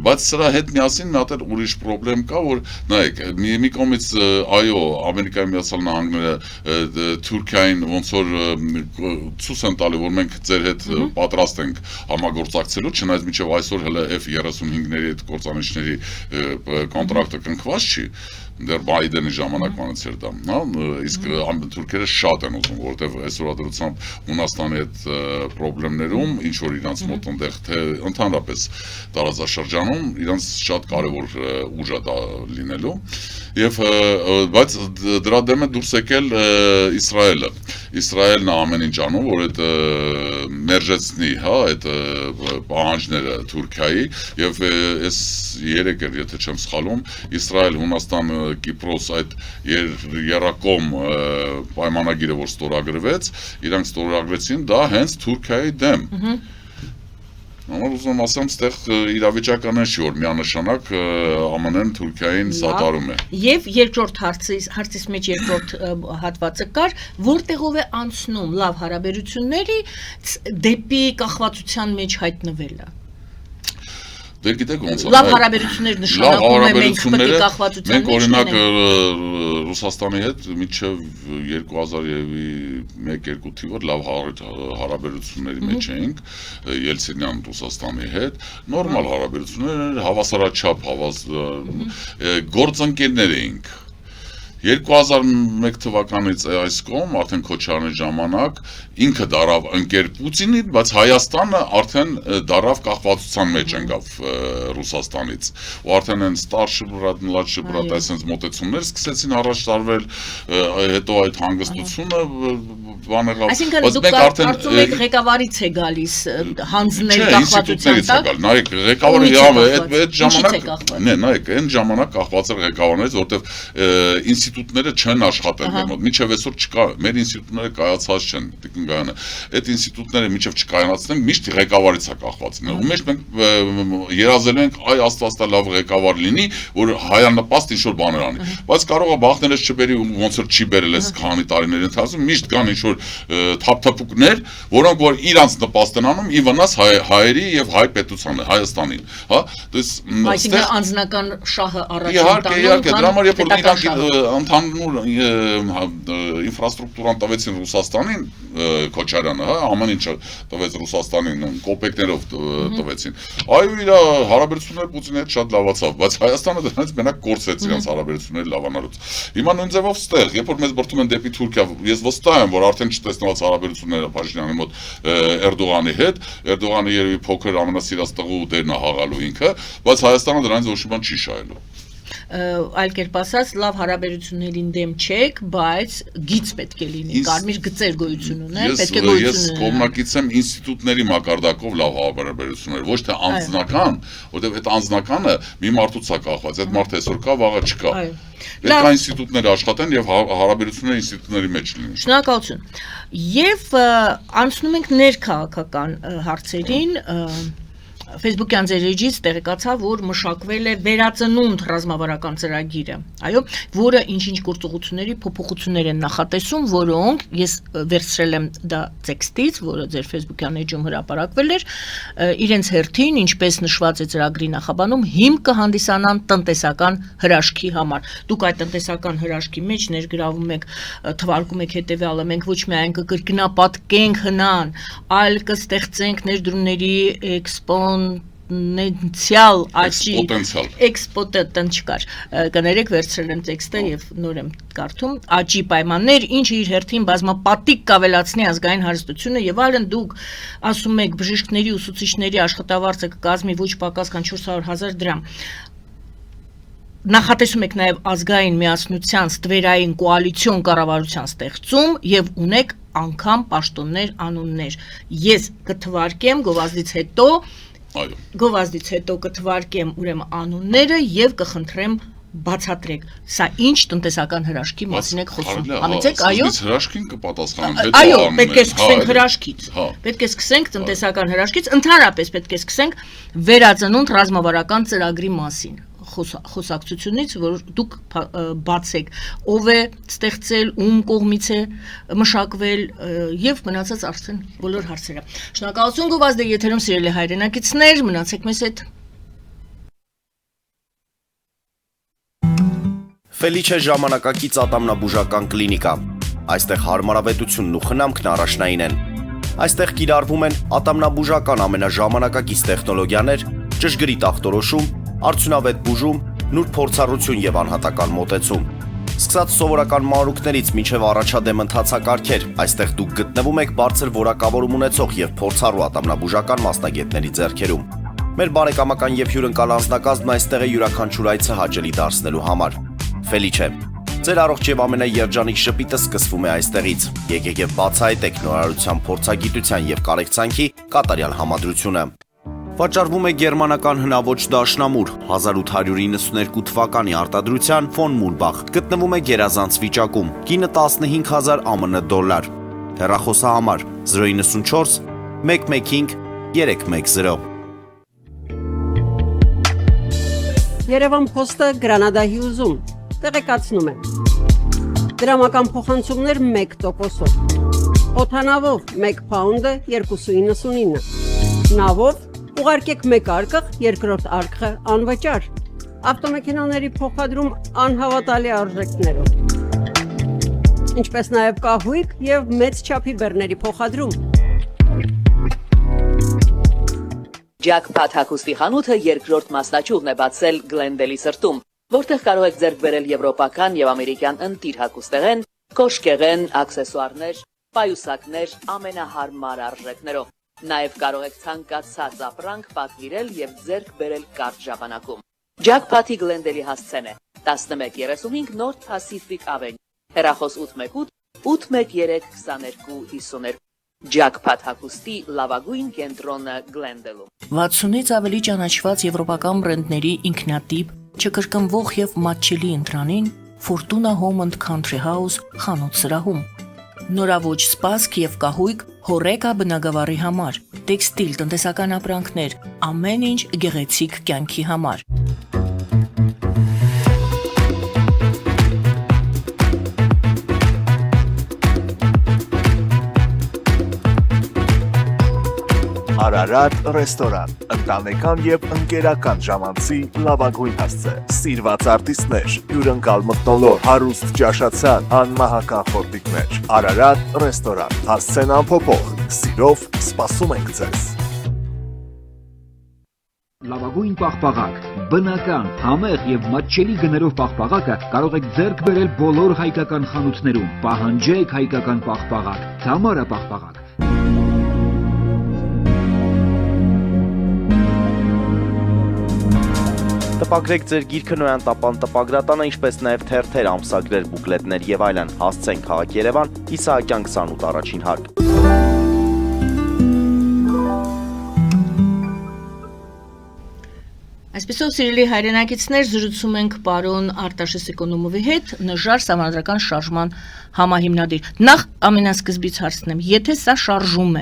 Բայց սրա հետ միասին մի հատ էլ ուրիշ խնդրեմ կա, որ նայեք, մի կողմից այո, Ամերիկայի Միացյալ Նահանգները Թուրքիային ոնց որ ցույց են տալի, որ մենք ձեր հետ պատրաստ ենք համագործակցելու, չնայած մինչև այսօր հələ F-35-ների այդ կործանիչների կոնտրակտը կնքված չի, դեռ Բայդենի ժամանակվանից էր դա, հա, իսկ թուրքերը շատ են ուզում, որովհետև այսօր դրությամբ Հունաստանի այդ խնդիրներում ինչ որ իրանց մոտ այնտեղ թե ընդհանրապես տարածաշրջանում իրանց շատ կարևոր ուժ է դա լինելու Եվ բայց դրա դեմ է դուրս եկել Իսրայելը։ Իսրայելն ամեն ինչ անում, որ այդ մերժեցնի, հա, այդ պահանջները Թուրքիայի, եւ այս երեք էր, եթե չեմ սխալվում, Իսրայել, Հունաստան, Կիպրոս այդ երակոմ պայմանագիրը, որ ստորագրվեց, իրանք ստորագրեցին դա հենց Թուրքիայի դեմ։ Համար ուզում ասեմ, ստեղ իրավիճականը չի, որ միանշանակ ԱՄՆ-ն Թուրքիային սատարում է։ Եվ երկրորդ հարցից մեջ երկրորդ հատվածը կար, որտեղով է անցնում լավ հարաբերությունների դեպի կախվածության մեջ հայտնվելը։ Դե գիտեք ոնց է։ Լավ հարաբերություններ նշանակում է մենք պետք է կախվածության մեջ օրինակ Ռուսաստանի հետ մինչև 2001-2 թիվը լավ հարաբերությունների մեջ էինք Ելցինյան Ռուսաստանի հետ, նորմալ հարաբերություններ, հավասարաչափ գործընկերներ էինք։ 2001 թվականից այս կողմ արդեն Քոչարյանի ժամանակ ինքը դարավ ընկեր Պուտինին, բայց Հայաստանը արդեն դարավ կախվածության մեջ ընկավ Ռուսաստանից։ Ու արդեն այն ստարշի բրատ, մլադշի բրատ այսպես մոտեցումներ սկսեցին առաջ տարվել, հետո այդ հանգստությունը բան եղավ։ Այսինքն դուք կարծում եք ղեկավարից է գալիս հանձնել կախվածության տակ։ Նայեք, ղեկավարը այդ ժամանակ, նայեք, այն ժամանակ կախված էր ղեկավարներից, որտեվ ինստիտուտները չեն աշխատել մեր մոտ, մինչև այսօր չկա, մեր ինստիտուտները կայացած չեն, Տիկին Գայանը, այդ ինստիտուտները մինչև չկայանացնենք, միշտ ղեկավարից է կախված, ու միշտ մենք երազելու ենք, այ աստվածտա լավ ղեկավար լինի, որ հայանպաստ ինչ-որ բաներ անի, բայց կարող է բախներս չբերի ու ոնց որ չի բերել այս քանի տարիների ընթացքում, միշտ կան ինչ-որ թափթփուկներ, որոնք որ իրանց նպաստ են անում ի վնաս հայերի եւ հայ պետությանը, Հայաստանին, հա, այսինքն անձնական շահը առաջ իհարկե, դրա համար երբ որ իրանք ընդհանուր ինֆրաստրուկտուրան տվեցին Ռուսաստանին, Քոչարյանը, հա, ամեն ինչը տվեց Ռուսաստանին, կոպեկներով տվեցին։ Այո, իր հարաբերությունները Պուտինի հետ շատ լավացավ, բայց Հայաստանը դրանից մենակ կորցրեց իրենց հարաբերությունները լավանալուց։ Հիմա նույն ձևով ստեղ, երբ որ մեզ բրդում են դեպի Թուրքիա, ես վստահ եմ, որ արդեն չտեսնված հարաբերությունները Փաշինյանի մոտ Էրդողանի հետ, Էրդողանը երևի փոքր ամենասիրած տղու դերն է հաղալու ինքը, բայց Հայաստանը դրանից ոչ մի բան չի շահելու։ Այլ կերպ ասած, լավ հարաբերություններին դեմ չեք, բայց գիծ պետք է լինի, կարմիր գծեր գոյություն ունեն, պետք է գոյություն ունենան։ Ես կողմնակից եմ ինստիտուտների մակարդակով լավ հարաբերություններ, ոչ թե անձնական, որտեղ այդ անձնականը մի մարդուց է կախված, այդ մարդը այսօր կա, վաղը չկա։ Պետք է ինստիտուտները աշխատեն եւ հարաբերությունները ինստիտուտների մեջ լինեն։ Շնորհակալություն։ Եվ անցնում ենք ներքաղաքական հարցերին, Facebook-յան ձեր էջից տեղեկացա, որ մշակվել է վերածնունդ ռազմավարական ծրագիրը, այո, որը ինչ-ինչ գործողությունների փոփոխություններ են նախատեսում, որոնք ես վերցրել եմ դա տեքստից, որը ձեր Facebook-յան էջում հրապարակվել էր, իրենց հերթին, ինչպես նշված է ծրագրի նախաբանում, հիմք կհանդիսանան տնտեսական հրաշքի համար։ Դուք այդ տնտեսական հրաշքի մեջ ներգրավում եք, թվարկում եք հետևյալը, մենք ոչ միայն կկրկնապատկենք հնան, այլ կստեղծենք ներդրումների էքսպոնենցիալ աճի էքսպոտենցիալ կներեք վերցրել եմ տեքստը եւ նոր եմ կարդում աճի պայմաններ, ինչը իր հերթին բազմապատիկ կավելացնի ազգային հարստությունը եւ այլն դուք ասում եք բժիշկների ուսուցիչների աշխատավարձը կկազմի ոչ պակաս քան 400,000 դրամ նախատեսում եք նաև ազգային միասնության ստվերային կոալիցիոն կառավարության ստեղծում եւ ունեք անգամ պաշտոններ անուններ ես կթվարկեմ գովազդից հետո կթվարկեմ ուրեմն անունները եւ կխնդրեմ բացատրեք սա ինչ տնտեսական հրաշքի մասին եք խոսում համեցեք այո հրաշքին կպատասխանեմ հետո այո պետք է սկսենք հրաշքից պետք է սկսենք տնտեսական հրաշքից ընդհանրապես պետք է սկսենք վերածնունդ ռազմավարական ծրագրի մասին խոսակցությունից, որ դուք բացեք, ով է ստեղծել, ում կողմից է մշակվել եւ մնացած արդեն բոլոր հարցերը։ Շնորհակալություն գովազդը եթերում սիրելի հայրենակիցներ, մնացեք մեզ հետ։ Ֆելիչե ժամանակակից ատամնաբուժական կլինիկա։ Այստեղ հարմարավետությունն ու խնամքն առաջնային են։ Այստեղ կիրառվում են ատամնաբուժական ամենաժամանակակից տեխնոլոգիաներ, ճշգրիտ ախտորոշում, արդյունավետ բուժում, նուրբ փորձառություն եւ անհատական մոտեցում։ Սկսած սովորական մանրուքներից մինչև առաջադեմ ընթացակարգեր, այստեղ դուք գտնվում եք բարձր որակավորում ունեցող եւ փորձառու ատամնաբուժական մասնագետների ձեռքերում։ Մեր բարեկամական եւ հյուրընկալ անձնակազմն այստեղ է յուրաքանչյուր այցը հաճելի դարձնելու համար։ Ֆելիչե։ Ձեր առողջ եւ ամենաերջանիկ շփիտը սկսվում է այստեղից։ Եկեք եւ բացահայտեք նորարարության փորձագիտության եւ կարեկցանքի կատարյալ համադրությունը։ Վաճառվում է գերմանական հնաոճ դաշնամուր 1892 թվականի արտադրության ֆոն Մուլբախ։ Գտնվում է գերազանց վիճակում։ Գինը 15000 ԱՄՆ դոլար։ Հեռախոսահամար 094 115 310։ Երևան փոստը Գրանադայի ուզում տեղեկացնում է։ Դրամական փոխանցումներ 1%-ով։ Օդանավով 1 փաունդը 2.99։ Նավով ուղարկեք 1 արկղ, երկրորդ արկղը անվճար։ Ավտոմեքենաների փոխադրում անհավատալի արժեքներով։ Ինչպես նաև կահույք եւ մեծ չափի բեռների փոխադրում։ Jackpot հագուստի խանութը երկրորդ մասնաճյուղն է բացել Գլենդելի սրտում, որտեղ կարող եք ձեռք բերել եվրոպական եւ ամերիկյան ընտիր հագուստեղեն, կոշկեղեն, աքսեսուարներ, պայուսակներ ամենահարմար արժեքներով։ Նաև կարող եք ցանկացած ապրանք պատվիրել եւ ձեռք բերել կարճ ժամանակում։ Jackpot-ի Գլենդելի հասցեն է 1135 North Pacific Avenue, հեռախոս 818-813-2252։ Jackpot հագուստի լավագույն կենտրոնը Գլենդելում։ 60-ից ավելի ճանաչված եվրոպական բրենդների ինքնատիպ, չկրկնվող եւ մատչելի ընտրանին Fortuna Home and Country House խանութ սրահում։ Նորավոճ սպասք եւ կահույք հորեկա բնագավառի համար, տեքստիլ, տնտեսական ապրանքներ, ամեն ինչ գեղեցիկ կյանքի համար։ Արարատ ռեստորան, ընտանեկան եւ ընկերական ժամանցի լավագույն հասցե, սիրված արտիստներ, հյուրընկալ մթնոլորտ, հարուստ ճաշացան, անմահական խորտիկներ։ Արարատ ռեստորան, հասցեն անփոփոխ, սիրով սպասում ենք ձեզ։ Լավագույն պաղպաղակ, բնական, համեղ եւ մատչելի գներով պաղպաղակը կարող եք ձեռք բերել բոլոր հայկական խանութներում։ Պահանջեք հայկական պաղպաղակ, Թամարա պաղպաղակ։ Տպագրեք ձեր գիրքը Նոյան տապան տպագրատանը, ինչպես նաև թերթեր, ամսագրեր, բուկլետներ եւ այլն։ Հասցեն քաղաք Երևան, Իսահակյան 28 առաջին հարկ։ Այսպեսով, սիրելի հայրենակիցներ, զրուցում ենք պարոն Արտաշես Էկոնոմովի հետ, նժար սահմանադրական շարժման համահիմնադիր։ Նախ ամենասկզբից հարցնեմ, եթե սա շարժում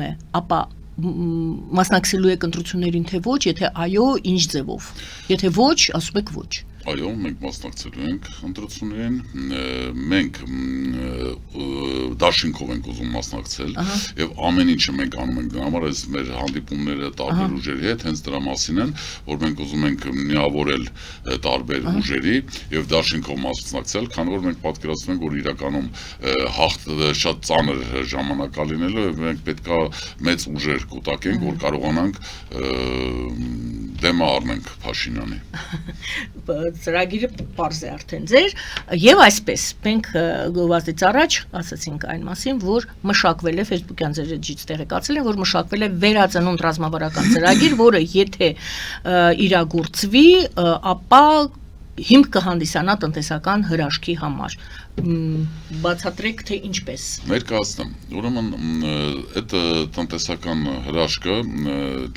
է, ապա մասնակցելու եք ընտրություններին թե ոչ, եթե այո, ինչ ձևով։ Եթե ոչ, ասում եք ոչ։ Այո, մենք մասնակցելու ենք ընտրություններին, մենք դաշինքով ենք ուզում մասնակցել եւ ամեն ինչը մենք անում ենք դրա համար, այս մեր հանդիպումները տարբեր ուժերի հետ հենց դրա մասին են, որ մենք ուզում ենք միավորել տարբեր ուժերի եւ դաշինքով մասնակցել, քանի որ մենք պատկերացնում ենք, որ իրականում հաղթը շատ ծանր ժամանակ լինելու եւ մենք պետքա մեծ ուժեր կուտակենք, որ կարողանանք դեմը առնենք Փաշինյանի։ Ծրագիրը պարզ է արդեն ձեր եւ այսպես մենք գովազդից առաջ ասացինք այն մասին, որ մշակվել է Facebook-յան ձեր էջից տեղեկացել են, որ մշակվել է վերածնունդ ռազմավարական ծրագիր, որը եթե իրագործվի, ապա հիմք կհանդիսանա տնտեսական հրաշքի համար։ Բացատրեք թե ինչպես։ Ներկայացնեմ։ Ուրեմն այդ տնտեսական հրաշքը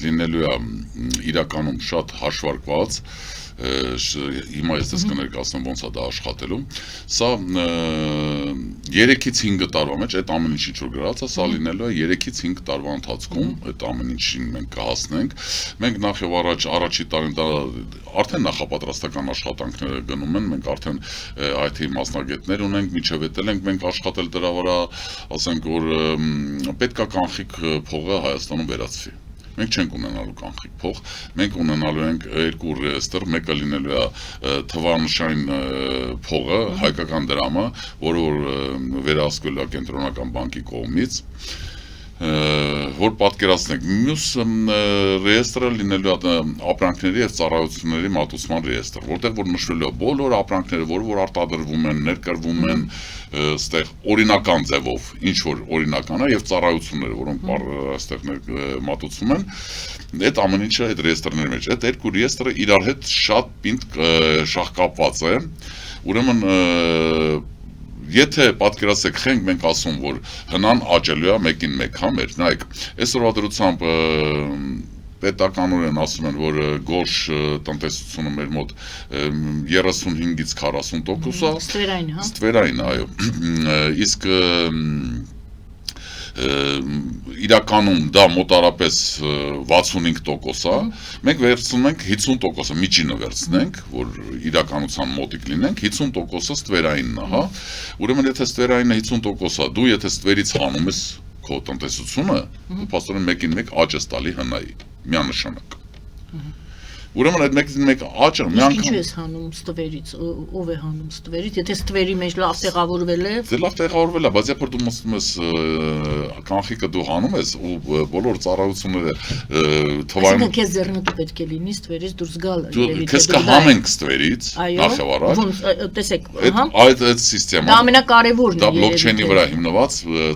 լինելու է իրականում շատ հաշվարկված, հիմա ես դες կներկայացնեմ ոնց է դա աշխատելու։ Սա 3-ից 5 տարվա մեջ այդ ամեն ինչի որ գրած է, սա լինելու է 3-ից 5 տարվա ընթացքում, այդ ամեն ինչին մենք կհասնենք։ Մենք նախ եւ առաջի տարին դա արդեն նախապատրաստական աշխատանքները գնում են, մենք արդեն IT մասնագետներ ունենք, միջև էտել ենք մենք աշխատել դրա վրա, ասենք որ պետքա կանխիկ փողը Հայաստանում վերածվի։ Մենք չենք ունենալու կանխիկ փող, մենք ունենալու ենք երկու ռեեստր, մեկը լինելու է թվանշային փողը, հայկական դրամը, որը որ վերահսկվելու է կենտրոնական բանկի կողմից, որ պատկերացնենք մյուս ռեեստրը լինելու ապրանքների եւ ծառայությունների մատուցման ռեեստր, որտեղ որ նշվելու է բոլոր ապրանքները, որ արտադրվում են, ներկրվում են, այստեղ օրինական ձևով, ինչ որ օրինական է եւ ծառայությունները, որոնք այստեղ մատուցվում են, այդ ամեն ինչը այդ ռեեստրների մեջ, այդ երկու ռեեստրը իրար հետ շատ պինդ շահկապված է, ուրեմն Եթե պատկերացեք խենք մենք ասում, որ հնան աճելու է մեկին մեկ, հա մեր, նայեք, այսօրվա դրությամբ պետականորեն ասում են, որ գորշ տնտեսությունը մեր մոտ 35-ից 40% է, Ստվերային, հա։ Ստվերային, այո, իսկ իրականում դա մոտարապես 65% է, մենք վերցնում ենք 50%-ը միջինը վերցնենք, որ իրականության մոտիկ լինենք, 50%-ը ստվերայինն է, հա, ուրեմն եթե ստվերայինը 50%-ը, դու եթե ստվերից հանում ես քո տնտեսությունը, դու փաստորեն մեկին մեկ աճ ես տալի հնայի, միանշանակ։ Ուրեմն այդ մեկին մեկ աճը մի Իսկ ինչու անգամ ես հանում ստվերից, ով է հանում ստվերից, եթե ստվերի մեջ լավ տեղավորվել է։ Դե լավ տեղավորվել է, բայց երբ որ դու մտնում ես կանխիկը դու հանում ես ու բոլոր ծառայությունները թվային Այսինքն քեզ ձեռնտու պետք է լինի ստվերից դուրս գալը։ դու քեզ կհանենք ստվերից նախ եւ առաջ։ Տեսեք, հա։ Այդ սիստեմը Դա ամենակարևորն է։ դա բլոկչեյնի վրա հիմնված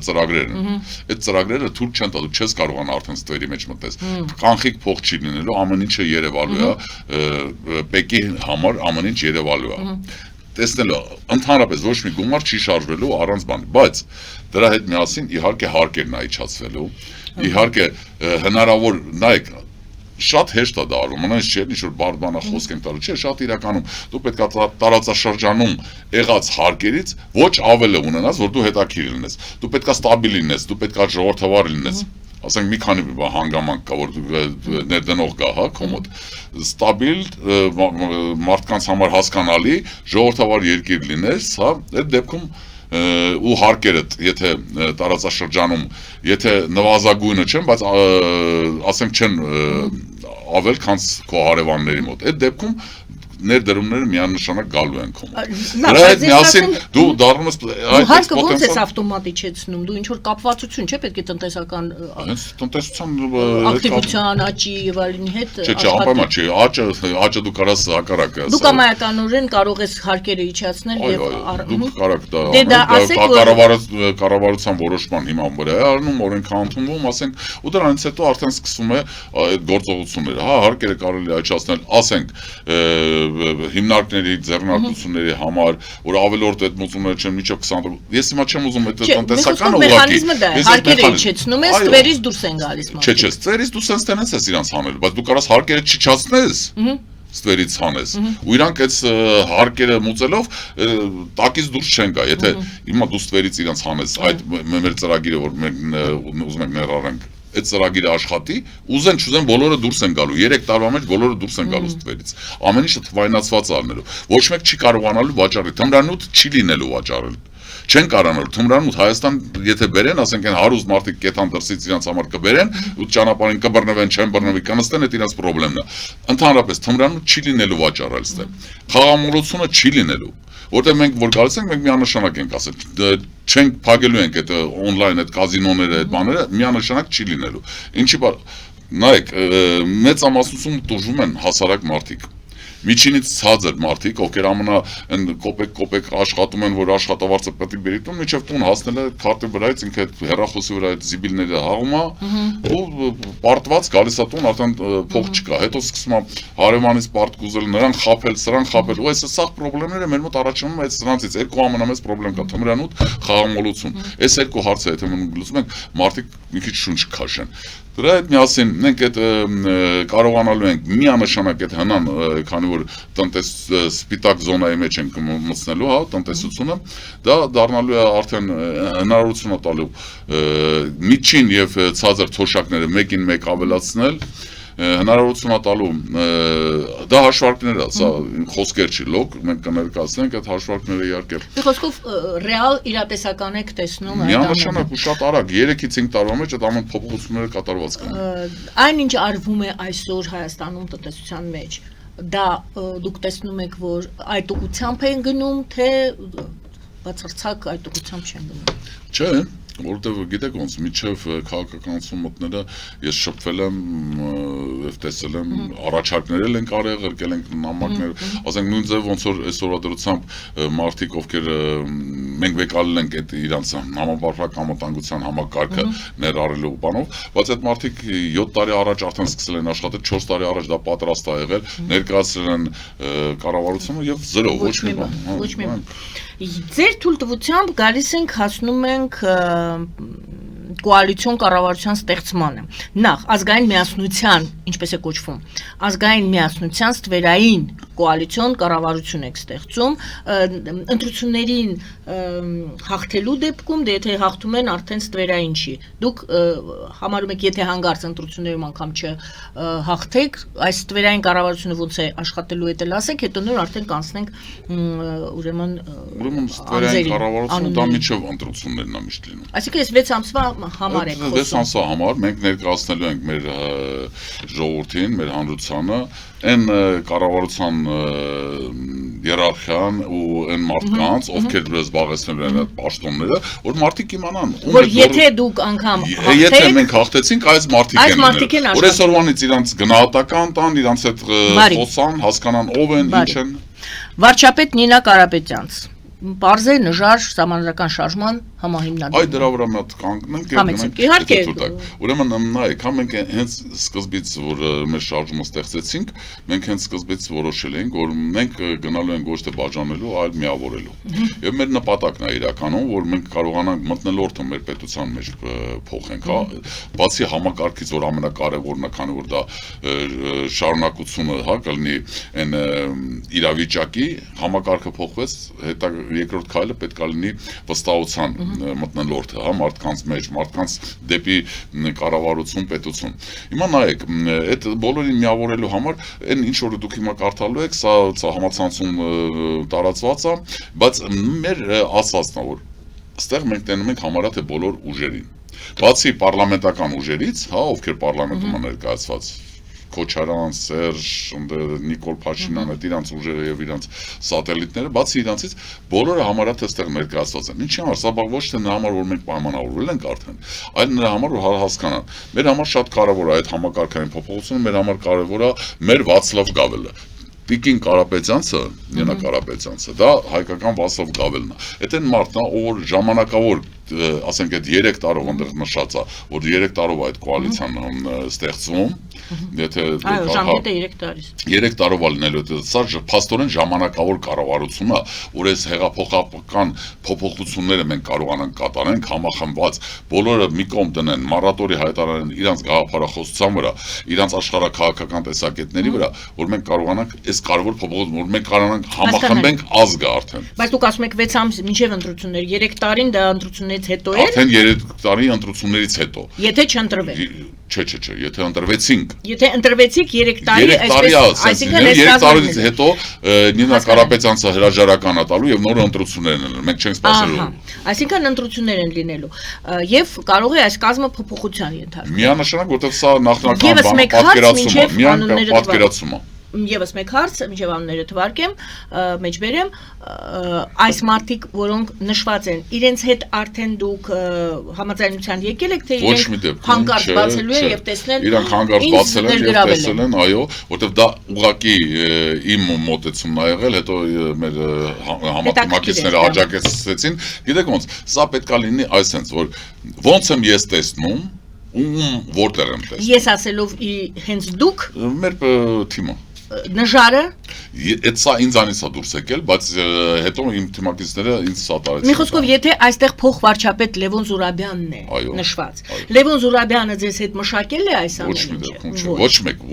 ծրագրերն են։ Այդ ծրագրերը թույլ չեն տալու, չես կարողանա արդեն ստվերի մեջ մտնես։ Կանխիկ փող չի լինելու, ամեն ինչը երևալու է, պեկի համար ամեն ինչ երևալու է։ Տեսնելու, ընդհանրապես ոչ մի գումար չի շարժվելու առանց բանի, բայց դրա հետ միասին իհարկե հարկերն է իջացվելու, իհարկե հնարավոր, նայեք, շատ հեշտ է դառնում, այնպես չէ, ինչ որ բարդ բանա խոսք ենք տալու, չէ, շատ իրականում դու պետք է տարածաշրջանում եղած հարկերից ոչ ավել ունենաս, որ դու հետաքրքիր լինես, դու պետք է ստաբիլ լինես, դու պետք է ժողովրդավար լինես, ասենք մի քանի հանգամանք կա, որ ներդնող կա, հա, քո մոտ, ստաբիլ, մարդկանց համար հասկանալի, ժողովրդավար երկիր լինես, հա, այդ դեպքում ու հարկերդ, եթե տարածաշրջանում, եթե նվազագույնը չեն, բայց ասենք չեն ավել, քան քո հարևանների մոտ, այդ դեպքում ներդրումները միանշանակ գալու են քո մոտ։ Դրա հետ միասին դու դառնում ես հարկը ոնց ես ավտոմատիչեցնում, դու ինչ որ կապվածություն չէ, պետք է տնտեսական տնտեսության ակտիվության աճի եւ այլնի հետ Չէ, անպայման չէ, աճը դու կարաս հակառակը։ Դու կամայականորեն կարող ես հարկերը իջացնել եւ դու կարող դա կառավարության որոշման հիման վրա է առնում, օրենքը ընդունվում, ասենք, ու դրանից հետո արդեն սկսվում է այդ գործողությունները, հա, հարկերը կարելի է իջացնել, ասենք, հիմնարկների ձեռնարկությունների համար, որ ավելորդ այդ մոծումները չեն միջով 20, ես հիմա չեմ ուզում այդ տնտեսական ուղղակի, հարկերը իջեցնում ես, ստվերից դուրս են գալիս մարդիկ։ Չէ, ստվերից դու սենց տենես ես իրանց հանել, բայց դու կարաս հարկերը չիջացնես, ստվերից հանես, ու իրանք այդ հարկերը մուծելով տակից դուրս չեն գա, եթե հիմա դու ստվերից իրանց հանես, այդ մեր ծրագիրը, որ մենք ուզում ենք ներառենք, այդ ծրագիրը աշխատի, ուզեն չուզեն բոլորը դուրս են գալու, 3 տարվա մեջ բոլորը դուրս են գալու ստվերից, ամեն ինչը թվայնացված առնելու, ոչ մեկ չի կարողանալու վաճառել, թմրանյութ չի լինելու վաճառել, չեն կարողանալու, թմրանյութ Հայաստան եթե բերեն, ասենք այն հարուստ մարդիկ կետան դրսից իրանց համար կբերեն, ու ճանապարհին կբռնվեն, չեն բռնվի, կնստեն, այդ իրանց խնդիրն է, ընդհանրապես թմրանյութ չի լինելու վաճառել ստեղ, խաղամոլությունը չի լինելու, որտեղ մենք որ գալիս ենք, մենք միանշանակ ենք ասել, չենք փակելու ենք այդ on-line այդ կազինոները, այդ բաները, միանշանակ չի լինելու։ Ինչի՞ բար, նայեք, մեծամասնություն տուժում են հասարակ մարդիկ։ Միջինից ցածր մարդիկ, ովքեր ամենա կոպեկ աշխատում են, որ աշխատավարձը պետք է բերի տուն, մինչև տուն հասնելը քարտի վրայից ինքը հեռախոսի վրա այդ զիբիլները հաղում է, ու պարտված գալիս է տուն, արդեն փող չկա, հետո սկսում է հարևանից պարտ կուզել, նրան խաբել, սրան խաբել, ու այս սաղ խնդիրները մեր մոտ առաջանում են այդ սրանցից, երկու ամենամեծ խնդրեմ կա, թմրանյութ, խաղամոլություն։ Այս երկու հարցը եթե մենք լուծում ենք, մարդիկ մի քիչ շունչ քաշեն։ Դրա հետ միասին մենք այդ կարողանալու ենք միանշանակ այդ հնան, քանի որ սպիտակ զոնայի մեջ ենք մտցնելու, հա, տնտեսությունը, դա դառնալու է արդեն հնարավորություն տալու միջին եւ ցածր թոշակները մեկին մեկ ավելացնել, հնարավորություն տալու դա հաշվարկներ է, սա խոսքեր չի, լոկ, մենք կներկայացնենք այդ հաշվարկները իհարկե։ Մի խոսքով ռեալ իրատեսական եք տեսնում այդ միանշանակ ու շատ արագ 3-ից 5 տարվա մեջ այդ ամեն փոփոխությունները կատարված կան։ Այն ինչ արվում է այսօր Հայաստանում տնտեսության մեջ, դա դուք տեսնում եք, որ այդ ուղղությամբ են գնում, թե բացարձակ այդ ուղղությամբ չեն գնում։ Չէ, Որտեվ գիտեք ոնց միջև քաղաքականություն մտնելը ես շփվել եմ եւ տեսել եմ առաջարկներ են կարել ղրկել ենք նամակներ ասենք նույն ձև ոնց որ այսօրվա դրությամբ մարդիկ ովքեր մենք վեկալել ենք այդ իրանց համապարփակ անվտանգության համակարգը ներառելու բանով բայց այդ մարդիկ 7 տարի առաջ արդեն սկսել են աշխատել 4 տարի առաջ դա պատրաստ է եղել ներկայացրել են կառավարությունը եւ զրո ոչ մի բան Ձեր թույլտվությամբ գալիս ենք հասնում ենք կոալիցիոն կառավարության ստեղծմանը։ Նախ ազգային միասնության, ինչպես է կոչվում, ազգային միասնության ստվերային կոալիցիոն կառավարություն եք ստեղծում, ընտրություններին հաղթելու դեպքում, դե եթե հաղթում են, արդեն ստվերային չի։ Դուք համարում եք, եթե հանգարց ընտրություններում անգամ չհաղթեք, այս ստվերային կառավարությունը ոնց է աշխատելու է դել ասեք, հետո նոր արդեն կանցնենք ուրեմն ստվերային կառավարությունը դա միջև ընտրություններն է միշտ լինում։ Այսինքն ես 6 ամսվա համար եք խոսում։ 6 ամսվա համար մենք ներկայացնելու ենք մեր ժողովրդին, մեր հանրությանը այն կառավարության հիերարխիան ու այն մարդկանց, ովքեր զբաղեցնելու են այդ պաշտոնները, որ մարդիկ իմանան, որ եթե դուք անգամ հաղթեք, եթե մենք հաղթեցինք, այս մարդիկ են, որ այսօրվանից իրանց գնահատական տան, իրանց հետ խոսան, հասկանան ով են, ինչ են։ Վարչապետ Նինա Կարապետյանց Պարզե նժար սահմանադրական շարժման համահիմնադիր։ Այդ դրա վրա մենք կանգնենք եւ գնանք։ Ուրեմն նայեք, հա մենք հենց սկզբից որ մեր շարժումը ստեղծեցինք, մենք հենց սկզբից որոշել էինք, որ մենք գնալու ենք ոչ թե բաժանելու, այլ միավորելու։ Եվ մեր նպատակն է իրականում, որ մենք կարողանանք մթնոլորտը մեր պետության մեջ փոխենք, հա, բացի համակարգից, որ ամենակարևորն է, քանի որ դա շարունակությունը, հա, կլինի այն իրավիճակի, համակարգը փոխվեց, հետո երկրորդ քայլը պետք է լինի վստահության մտնոլորտը, հա, մարդկանց մեջ, մարդկանց դեպի կառավարություն, պետություն։ Հիմա նայեք, այդ բոլորին միավորելու համար այն ինչ որ դուք հիմա կարդալու եք, սա համացանցում տարածված է, բայց մեր ասածն է, որ այստեղ մենք տենում ենք համարյա թե բոլոր ուժերին։ Բացի պարլամենտական ուժերից, հա, ովքեր պարլամենտում են ներկայացված Քոչարյան, Սերժ, Նիկոլ Փաշինյան, այդ իրանց ուժերը եւ իրանց սատելիտները, բացի իրանցից բոլորը համարյա թե այստեղ ներկայացված են։ Ինչի համար, սա ոչ թե նրա համար, որ մենք պայմանավորվել ենք արդեն, այլ նրա համար, որ հասկանան։ Մեր համար շատ կարևոր է այդ համակարգային փոփոխությունը, մեր համար կարևոր է մեր Վացլավ Գավելը։ Տիկին Կարապետյանցը, Նինա Կարապետյանցը, դա հայկական Վացլավ Գավելն է։ Այդ այն մարդն է, ով ժամանակավոր ասենք այդ 3 տարով այնտեղ նշած է, որ 3 տարով այդ կոալիցիան ստեղծվում, եթե ժամկետը 3 տարի։ 3 տարով լինելու է, սա փաստորեն ժամանակավոր կառավարություն է, որ այս հեղափոխական փոփոխությունները մենք կարողանանք կատարենք համախմբված, բոլորը մի կողմ դնեն, մորատորի հայտարարեն իրանց գաղափարախոսության վրա, իրանց աշխարհաքաղաքական տեսակետների վրա, որ մենք կարողանանք այս կարևոր փոփոխություն, որ մենք կարողանանք համախմբենք ազգը արդեն։ Բայց դուք ասում եք 6 ամս մինչև ընտրություններ, 3 տարին դա ընտրություններից հետո է։ Արդեն 3 տարի ընտրություններից հետո։ Եթե չընտրվեք։ Չէ, եթե ընտրվեցինք։ Եթե ընտրվեցիք 3 տարի, այսինքն 3 տարից հետո Նինա Կարապետյանցը հրաժարական է տալու եւ նոր ընտրություններ են լինելու։ Մենք չենք սպասելու։ Այսինքն ընտրություններ են լինելու եւ կարող է այս կազմը փոփոխության ենթարկվել։ Միանշանակ, որտեղ սա նախնական պատկերացում է, միայն պատկերացում է։ Եվս մեկ հարց, մինչև անունները թվարկեմ, մեջբերեմ, այս մարդիկ, որոնք նշված են, իրենց հետ արդեն դուք համաձայնության եկել եք, թե իրենք հանկարծ բացելու են եւ տեսնել։ Իրանք հանկարծ բացել են եւ տեսել են, այո, որտեղ դա ուղղակի իմ մոտեցումն ա եղել, հետո մեր համակարգիչները աջակցեցին։ Գիտեք ոնց, սա պետք է լինի այսպես, որ ոնց եմ ես տեսնում, որտեղ եմ տեսնում։ Ես ասելով հենց դուք մեր թիմը նժարը այդ սա ինձանից է դուրս եկել, բայց հետո իմ թիմակիցները ինձ սատարեցին։ Մի խոսքով, եթե այստեղ փոխվարչապետ Լևոն Զուրաբյանն է նշված, Լևոն Զուրաբյանը ձեզ հետ մշակել է այս ամենը։ Ոչ մեկ,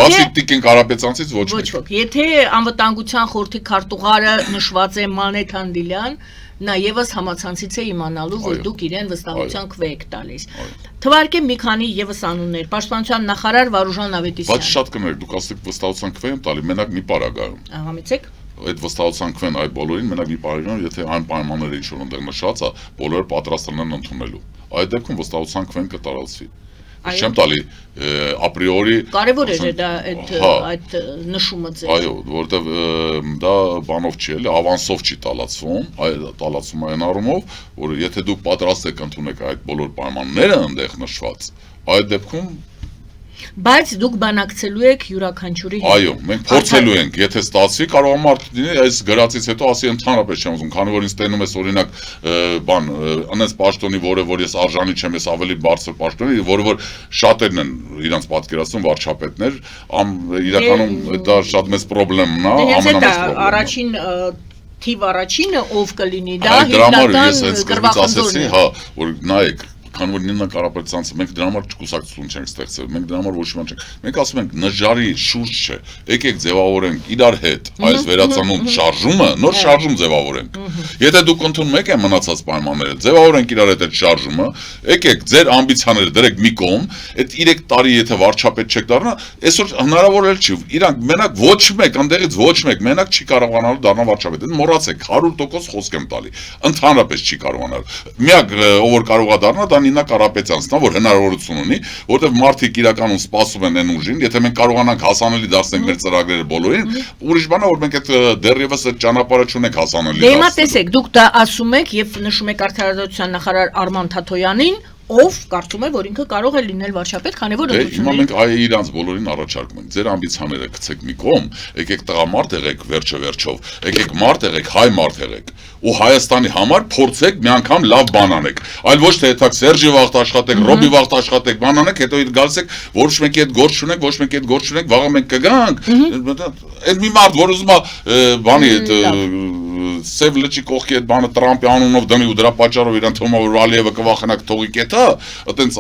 բացի Տիկին Կարապետյանցից ոչ մեկ։ Եթե անվտանգության խորհրդի քարտուղարը նշված է Մանե Թանդիլյան, նա եւս համացանցից է իմանալու, որ դուք իրեն վստահության քվե եք տալիս։ Թվարկեմ մի քանի եւս անուններ. Պաշտպանության նախարար Վարուժան Ավետիսյան։ Բայց շատ կներեք, դուք ասեք վստահության քվե եմ տալի, մենակ մի պարագայում։ Համեցեք։ Այդ վստահության քվեն այդ բոլորին մենակ մի պարագայում, եթե այն պայմանները ինչ որ այնտեղ նշած է, բոլորը պատրաստ են ընդունելու։ Այդ դեպքում վստահության քվեն կտարածվի։ Չեմ տալի ապրիորի Կարևոր է դա այդ նշումը ձեր։ Այո, որովհետև դա բանով չի էլի, ավանսով չի տալացվում, տալացում այն առումով, որ եթե դուք պատրաստ եք ընդունեք այդ բոլոր պայմանները այնտեղ նշված, այդ դեպքում Բայց դուք բանակցելու եք յուրաքանչյուրի հետ։ Այո, մենք փորձելու ենք, եթե ստացվի, կարող է մարդ լինի այս գրածից հետո ասի ընդհանրապես չեմ ուզում, քանի որ ինձ տենում ես օրինակ բան, անենց պաշտոնի, որը ես արժանի չեմ, ես ավելի բարձր պաշտոնի, որը որ շատերն են իրանց պատկերացնում վարչապետներ, իրականում դա շատ մեծ խնդրեմն է, ամենամեծ խնդրեմն։ Առաջին թիվ առաջինը ով կլինի, դա Դրա համար ես հիմնական այս սկզբից կրվախնդիրն ասեցի, է։ հա, որ նայեք քանի որ Նինա Կարապետյանց մենք դրա համար կուսակցություն չենք ստեղծել, մենք դրա համար ոչ մի բան չենք։ Մենք ասում ենք նժարի շուրջ չէ։ Եկեք ձևավորենք իրար հետ այս վերածնունդ շարժումը, նոր շարժում ձևավորենք։ Եթե դուք ընդունում եք մնացած պայմանները, ձևավորենք իրար հետ այդ շարժումը, եկեք ձեր ամբիցիաները դրեք մի կողմ, այդ 3 տարի եթե վարչապետ չեք դառնա, այսօր հնարավոր էլ չի։ Իրանք մենակ ոչ մեկ, այնտեղից ոչ մեկ մենակ չի կարողանալ դառնալ վարչապետ։ Այդ մոռացեք, 100% խոսք եմ տալի։ Ընդհանրապես չի կարողանալ։ Միակ ով որ կարող է դառնալ, դա Նինա Կարապետյանն է, որ հնարավորություն ունի, որովհետև մարդիկ իրականում սպասում են այն ուժին, եթե մենք կարողանանք հասանելի դարձնել մեր ծրագրերը բոլորին, ուրիշ բան է, որ մենք այդ դեռևս այդ ճանապարհը չունենք հասանելի Դե հիմա տեսեք, դուք դա ասում եք եւ նշում եք Արդարադատության նախարար Արման Թաթոյանին, ով կարծում է, որ ինքը կարող է լինել վարչապետ, քանի որ Հիմա մենք իրանց բոլորին առաջարկում ենք, ձեր ամբիցիաները գցեք մի կողմ, եկեք տղամարդ եղեք վերջով, եկեք մարդ եղեք, հայ մարդ եղեք, ու Հայաստանի համար փորձեք մի անգամ լավ բան անեք, այլ ոչ թե հետակ Սերժի վաղտ աշխատեք, Ռոբի վաղտ աշխատեք, բան անեք, հետո գալիս եք, ոչ մեկի հետ գործ չունենք, ոչ մեկի հետ գործ չունենք, վաղը մենք կգանք, այդ մի մարդ, որ ուզում է բանի այդ Սև լճի կողքի այդ բանը Տրամպի անունով դնի ու դրա պատճառով իրան թվում է որ Ալիևը կվախենակ թողի կետը, այտենց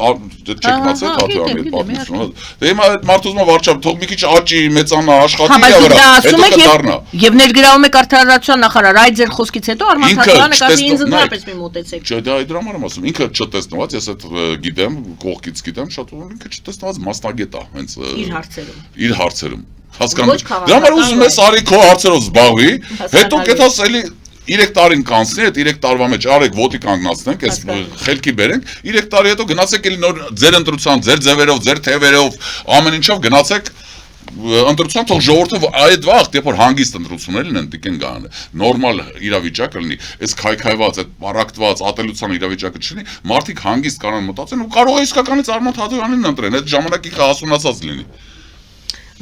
չեք մացել Թաթոյանի այդ պատմությունը։ Դե հիմա այդ մարդը ուզում է վարչապետ, թող մի քիչ աճի, մեծանա, աշխատի իր վրա, հետո կդառնա։ Եվ ներգրավում եք Արդարադատության նախարար, այդ ձեր խոսքից հետո Արման Թաթոյանը կասի ինձ ընդհանրապես մի մոտեցեք։ Չէ, դա դրա համար եմ ասում, ինքը չտեսնված, ես այդ գիտեմ, կողքից գիտեմ, շատ ու ինքը չտեսնված մասնագետ է, հենց իր հարցերում։ Հասկանում եք։ Դրա համար ուզում ես արի քո հարցերով զբաղվի, հետո կետաս էլի 3 տարին կանցնի, այդ 3 տարվա մեջ արեք ոտի կանգնացնենք, այս խելքի բերենք, 3 տարի հետո գնացեք էլի նոր ձեր ընտրության, ձեր ձևերով, ձեր թևերով, ամեն ինչով գնացեք ընտրության, թող ժողովուրդը այդ վաղ, երբ որ հանգիստ ընտրություններ լինեն, տիկեն գան, նորմալ իրավիճակը լինի, այս քայքայված, այդ պարակտված ատելության իրավիճակը չլինի, մարդիկ հանգիստ կանան մտածեն ու կարող է իսկականից Արման Թաթոյանին ընտրեն, այդ ժամանակի հասունացած լինի։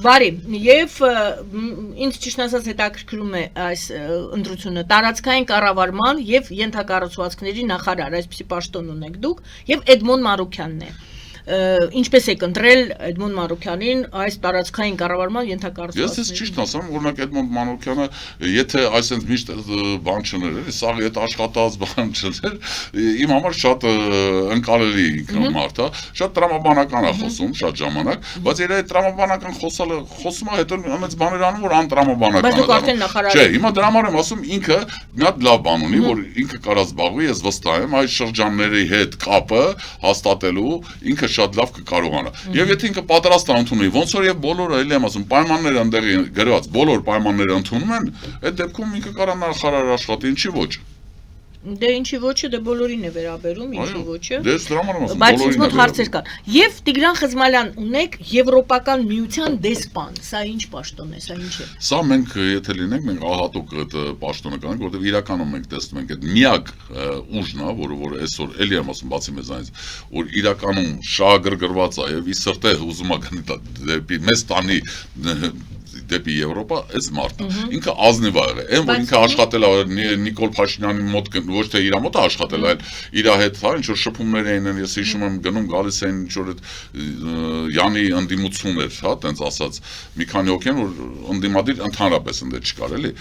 Բարի, եւ ինձ ճիշտ ասած հետաքրքրում է այս ընտրությունը տարածքային կառավարման եւ ենթակառուցվածքների նախարար, այսպիսի պաշտոն ունեք դուք, եւ Էդմոն Մանուկյանն է։ Ինչպես եք ընտրել Էդմոն Մանուկյանին այս տարածքային կառավարման ենթակառուցվածքների։ Ես ճիշտ ասեմ, օրինակ Էդմոն Մանուկյանը, եթե այսպես միշտ բան չներ, սաղ այդ աշխատած բան չներ, իմ համար շատ ընկալելի մարդ է, շատ տրամաբանական է խոսում, շատ ժամանակ, բայց իր այդ տրամաբանական խոսում է, հետո ամենից բաներ անում, որ անտրամաբանական է։ Բայց դուք արդեն նախարար եք։ Չէ, հիմա դրա համար եմ ասում, ինքը մի հատ լավ բան ունի, որ ինքը կարա զբաղվի, ես վստահ եմ, այս շրջանների հետ կապը հաստատելու ինքը շատ լավ կկարողանա։ Եվ եթե ինքը պատրաստ է ընդունի, ոնց որ եւ բոլորը էլի եմ ասում, պայմանները ընդեղի գրված, բոլոր պայմանները ընդունում են, այդ դեպքում ինքը կարա նախարար աշխատի, ինչի ոչ։ Դե ինչի ոչը, դե բոլորին է վերաբերում, ինչի ոչը։ Դե դրա համար եմ ասում, բայց ինձ մոտ հարցեր կան։ Եվ Տիգրան Խզմալյան, ունեք Եվրոպական միության դեսպան, սա ինչ պաշտոն է, սա ինչ է։ Սա մենք եթե լինենք, մենք ահատուկ այդ պաշտոնը կանենք, որովհետև իրականում մենք տեսնում ենք այդ միակ ուժն է, որ այսօր էլի եմ ասում, բացի մեզանից, որ իրականում շահագրգռված է եւ ի սրտե ուզում է գնի դեպի մեծ տանի դեպի Եվրոպա, այս մարդը ինքը ազնիվ է եղել, այն որ ինքը աշխատել է Նիկոլ Փաշինյանի մոտ, ոչ թե իր մոտ է աշխատել, այլ իր հետ, հա, ինչ որ շփումներ էին, ես հիշում եմ գնում գալիս էին ինչ որ այդ Յանի ընդդիմություն էր, հա, տենց ասած, մի քանի հոգի են, որ ընդդիմադիր ընդհանրապես ընդ չկար, էլի,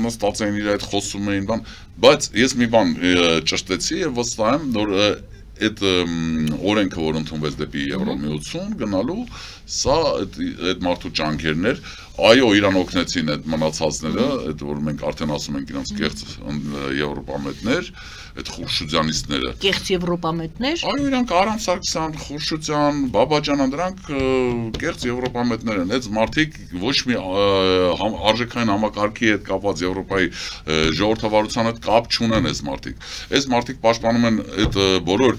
նստած էին իր հետ խոսում էին, բան, բայց ես մի բան ճշտեցի եւ վստահ եմ, որ այդ օրենքը, որ ընդունվեց դեպի Եվրոմիություն գնալու, սա այդ մարդու ջանքերն էր, Այո, իրան օգնեցին այդ մնացածները, այդ որ մենք արդեն ասում ենք իրանց կեղծ եվրոպամետներ, այդ խուրշուդյանիստները։ Կեղծ եվրոպամետներ։ Այո, իրանք Արամ Սարգսյան, Խուրշուդյան, Բաբաջանան, դրանք կեղծ եվրոպամետներ են։ Այդ մարդիկ ոչ մի արժեքային համակարգի հետ կապված Եվրոպայի ժողովրդավարության հետ կապ չունեն այս մարդիկ։ Այս մարդիկ պաշտպանում են այդ բոլոր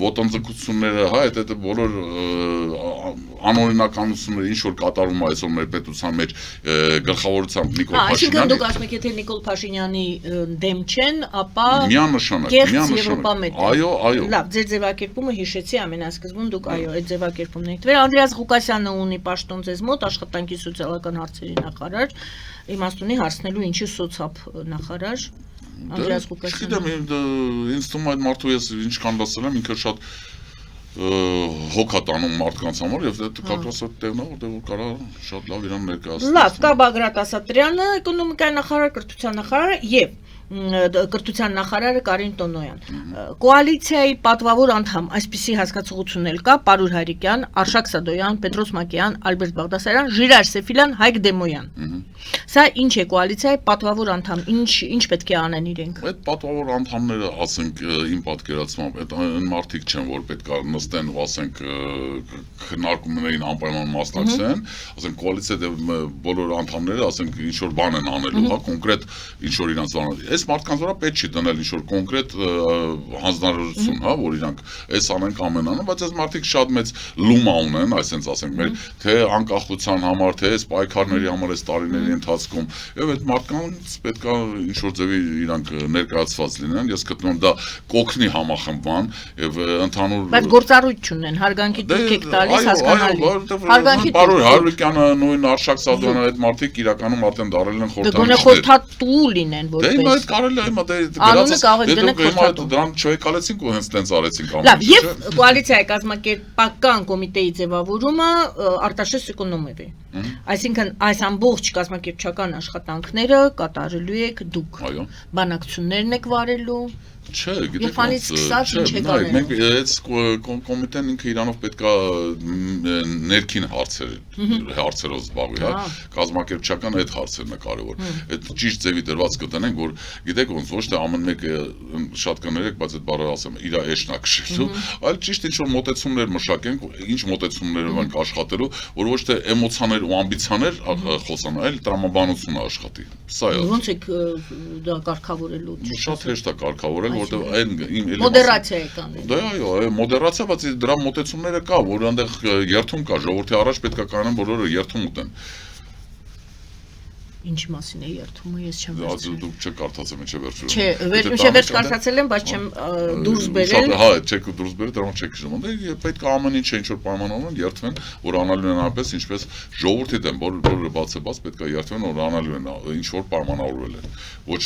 ոտնձգությունները, հա, այդ բոլոր անօրինականությունները, ինչ որ կատարում է այսօր մեր պետության մեջ գլխավորությամբ Նիկոլ Փաշինյանը։ Այսինքն դուք ասում եք, եթե Նիկոլ Փաշինյանի դեմ չեն, ապա միանշանակ, կեղծ եվրոպամետ։ Այո, այո։ Լավ, ձեր ձևակերպումը հիշեցի ամենասկզբում, դուք այո, այդ ձևակերպումն եք տվել։ Անդրեաս Ղուկասյանը ունի պաշտոն ձեզ մոտ, աշխատանքի սոցիալական հարցերի նախարար, իմաստունի հարցնելու ինչի սոցապ նախարար։ Անդրեաս Ղուկասյանը։ Չգիտեմ, ինձ թվում է այդ մարդու ես ինչքան լսել եմ, ինքը շատ հոգ է տանում մարդկանց համար եւ դա կակրաս այդ տեղն է, որտեղ որ կարա շատ լավ իրան ներկայացնել։ Լավ, կա Բագրատ Ասատրյանը, էկոնոմիկայի նախարար, կրթության նախարար եւ կրթության նախարարը Կարին Տոնոյան։ Կոալիցիայի պատվավոր անդամ, այսպիսի հասկացողություն էլ կա, Պարուր Հայրիկյան, Արշակ Սադոյան, Պետրոս Մակեյան, Ալբերտ Բաղդասարյան, Ժիրայր Սեֆիլյան, Հայկ Դեմոյան։ Սա ինչ է կոալիցիայի պատվավոր անդամ, ինչ պետք է անեն իրենք։ Այդ պատվավոր անդամները, ասենք, իմ պատկերացմամբ, այդ այն մարդիկ չեն, որ պետք է նստեն ու ասենք քննարկումներին անպայման մասնակցեն, ասենք կոալիցիայի բոլոր անդամները, ասենք ինչ որ բան են անելու, հա, կոնկրետ ինչ որ իրանց բան։ Այս մարդկանց վրա պետք չի դնել ինչ որ կոնկրետ հանձնարարություն, հա, որ իրանք այս անենք ամեն անը, բայց այս մարդիկ շատ մեծ լումա ունեն, այսպես ասենք, մեր թե անկախության համար, թե այս պայքարների համար այս տարիների ընթացքում, եւ այդ մարդկանց պետք է ինչ որ ձևի իրանք ներկայացված լինեն։ Ես գտնում եմ դա կօգնի համախմբման եւ ընդհանուր Բայց գործառույթ չունեն, հարգանքի դուրք եք տալիս, հասկանալի։ Հարգանքի Պարոն Հարությունյանը, նույն Արշակ Սադոյանը, այդ մարդիկ իրականում արդեն դարել են Գոնե խորհրդատու լինեն որպես։ Կարելի է հիմա դրան չեկալեցինք ու հենց տենց արեցինք ամեն Լավ, եւ կոալիցիայի կազմակերպական կոմիտեի ձևավորումը Արտաշես Էկոնոմովի։ Այսինքն այս ամբողջ կազմակերպչական աշխատանքները կատարելու եք դուք։ Այո։ Բանակցություններն եք վարելու։ Չէ, գիտեք, Եվանից սկսած ինչ եք արել։ Մենք այս կոմիտեն ինքը իրանով պետքա ներքին հարցերով զբաղվի, հա, կազմակերպչական այդ հարցերն է կարևոր։ Այդ ճիշտ ձևի դրված կտնենք, որ գիտեք ոնց ոչ թե ամեն մեկը շատ կներեք, բայց այդ բառը ասեմ, իր էշնա քշելու, այլ ճիշտ ինչ որ մոտեցումներ մշակենք, ինչ մոտեցումներով ենք աշխատելու, որ ոչ թե էմոցիաներ ու ամբիցիաներ խոսան, այլ տրամաբանությունը աշխատի։ Սա է։ Ոնց եք դա կարգավորելու։ Շատ հեշտ է կարգավորել, որտեղ այն մոդերացիա է կանել։ Դա այո, մոդերացիա, բայց դրա մոտեցումները կա, որ այնտեղ երթում կա, ժողովրդի առաջ պետք է կանեն բոլորը երթում ուտեն։ Ինչի մասին է երթումը, ես չեմ վերցրել։ Դուք չեք կարդացել մինչև վերջը։ Չէ, մինչև վերջ կարդացել եմ, բայց չեմ դուրս բերել։ Հա, չեք դուրս բերել, դրանով չեք քշում։ Դե պետք է ամեն ինչ ինչ որ պայմանավորեն երթվեն, որ անալու են այնպես, ինչպես ժողովրդի դեմ, բոլորը բաց է բաց, պետք է երթվեն, որ անալու են ինչ որ պայմանավորվել են։ Ոչ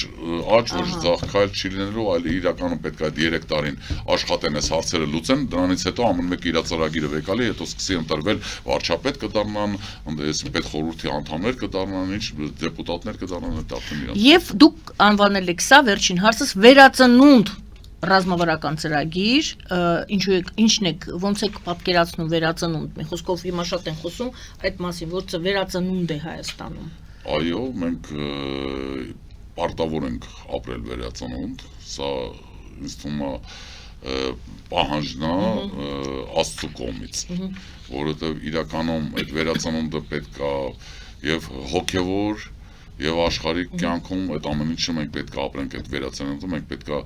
աճ, ոչ ձախ քայլ չի լինելու, այլ իրականում պետք է 3 տարին աշխատեն այս հարցերը լուծեն, դրանից հետո ամեն մեկը իր ծրագիրը վեկալի, հետո սկսի ընտրվել վարչապետ կդառնան, այս պետխորհրդի անդամներ կդառնան, ինչ դեպուտատներ կդառնան, այդ արդեն իրանց։ Եվ դուք անվանել եք սա վերջին հարցս վերածնունդ ռազմավարական ծրագիր, ինչն եք, ոնց եք պատկերացնում վերածնունդ։ Մի խոսքով հիմա շատ են խոսում այդ մասին, որ վերածնունդ է Հայաստանում։ Այո, մենք պարտավոր ենք ապրել վերածնունդ, սա ինձ թվում է պահանջն է Աստծո կողմից, որովհետև իրականում այդ վերածնունդը պետք է եւ հոգեվոր եւ աշխարհիկ կյանքում այդ ամեն ինչը մենք պետք է ապրենք այդ վերածնունդը, մենք պետք է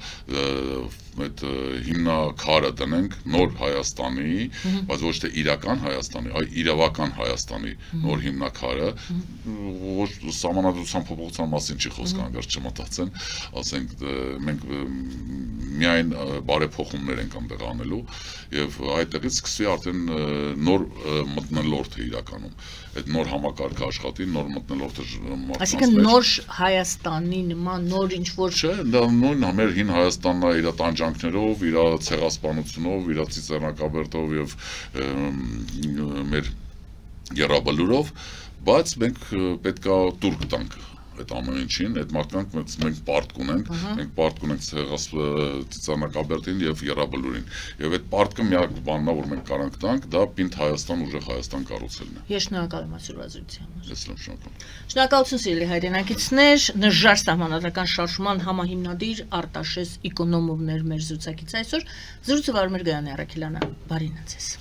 այդ հիմնակարը դնենք նոր Հայաստանի, բայց ոչ թե իրական Հայաստանի, այլ իրավական Հայաստանի նոր հիմնակարը, ոչ սահմանադրության փոփոխության մասին չի խոսք անգամ չմտածեն, ասենք մենք միայն բարեփոխումներ ենք այնտեղ անելու եւ այդտեղից սկսվի արդեն նոր մթնոլորտը իրականում, այդ նոր համակարգը աշխատի, նոր մթնոլորտը Այսինքն նոր Հայաստանի նման նոր ինչ որ չէ, դա նույնն է մեր հին Հայաստանն է իր տանջանքներով, իր ցեղասպանությունով, իր ծիծեռնակաբերդով եւ մեր գերաբլուրով, բայց մենք պետք է տուրք տանք այդ ամեն ինչին, այդ մարդկանց մենք պարտք ունենք, մենք պարտք ունենք Ծիծանակաբերդին եւ Եռաբլուրին։ Եվ այդ պարտքը միակ բանն է, որ մենք կարանք տանք, դա Պինդ Հայաստան ուժեղ Հայաստան կառուցելն է։ Ես շնորհակալ եմ ասուրվածության։ Ես եմ շնորհակալ։ Շնորհակալություն սիրելի հայրենակիցներ, նժար սահմանադրական շարժման համահիմնադիր Արտաշես Իկոնոմովներ մեր զրուցակից այսօր զրուցը վարում էր Գայանե Առաքելյանը։ Բարին ձեզ։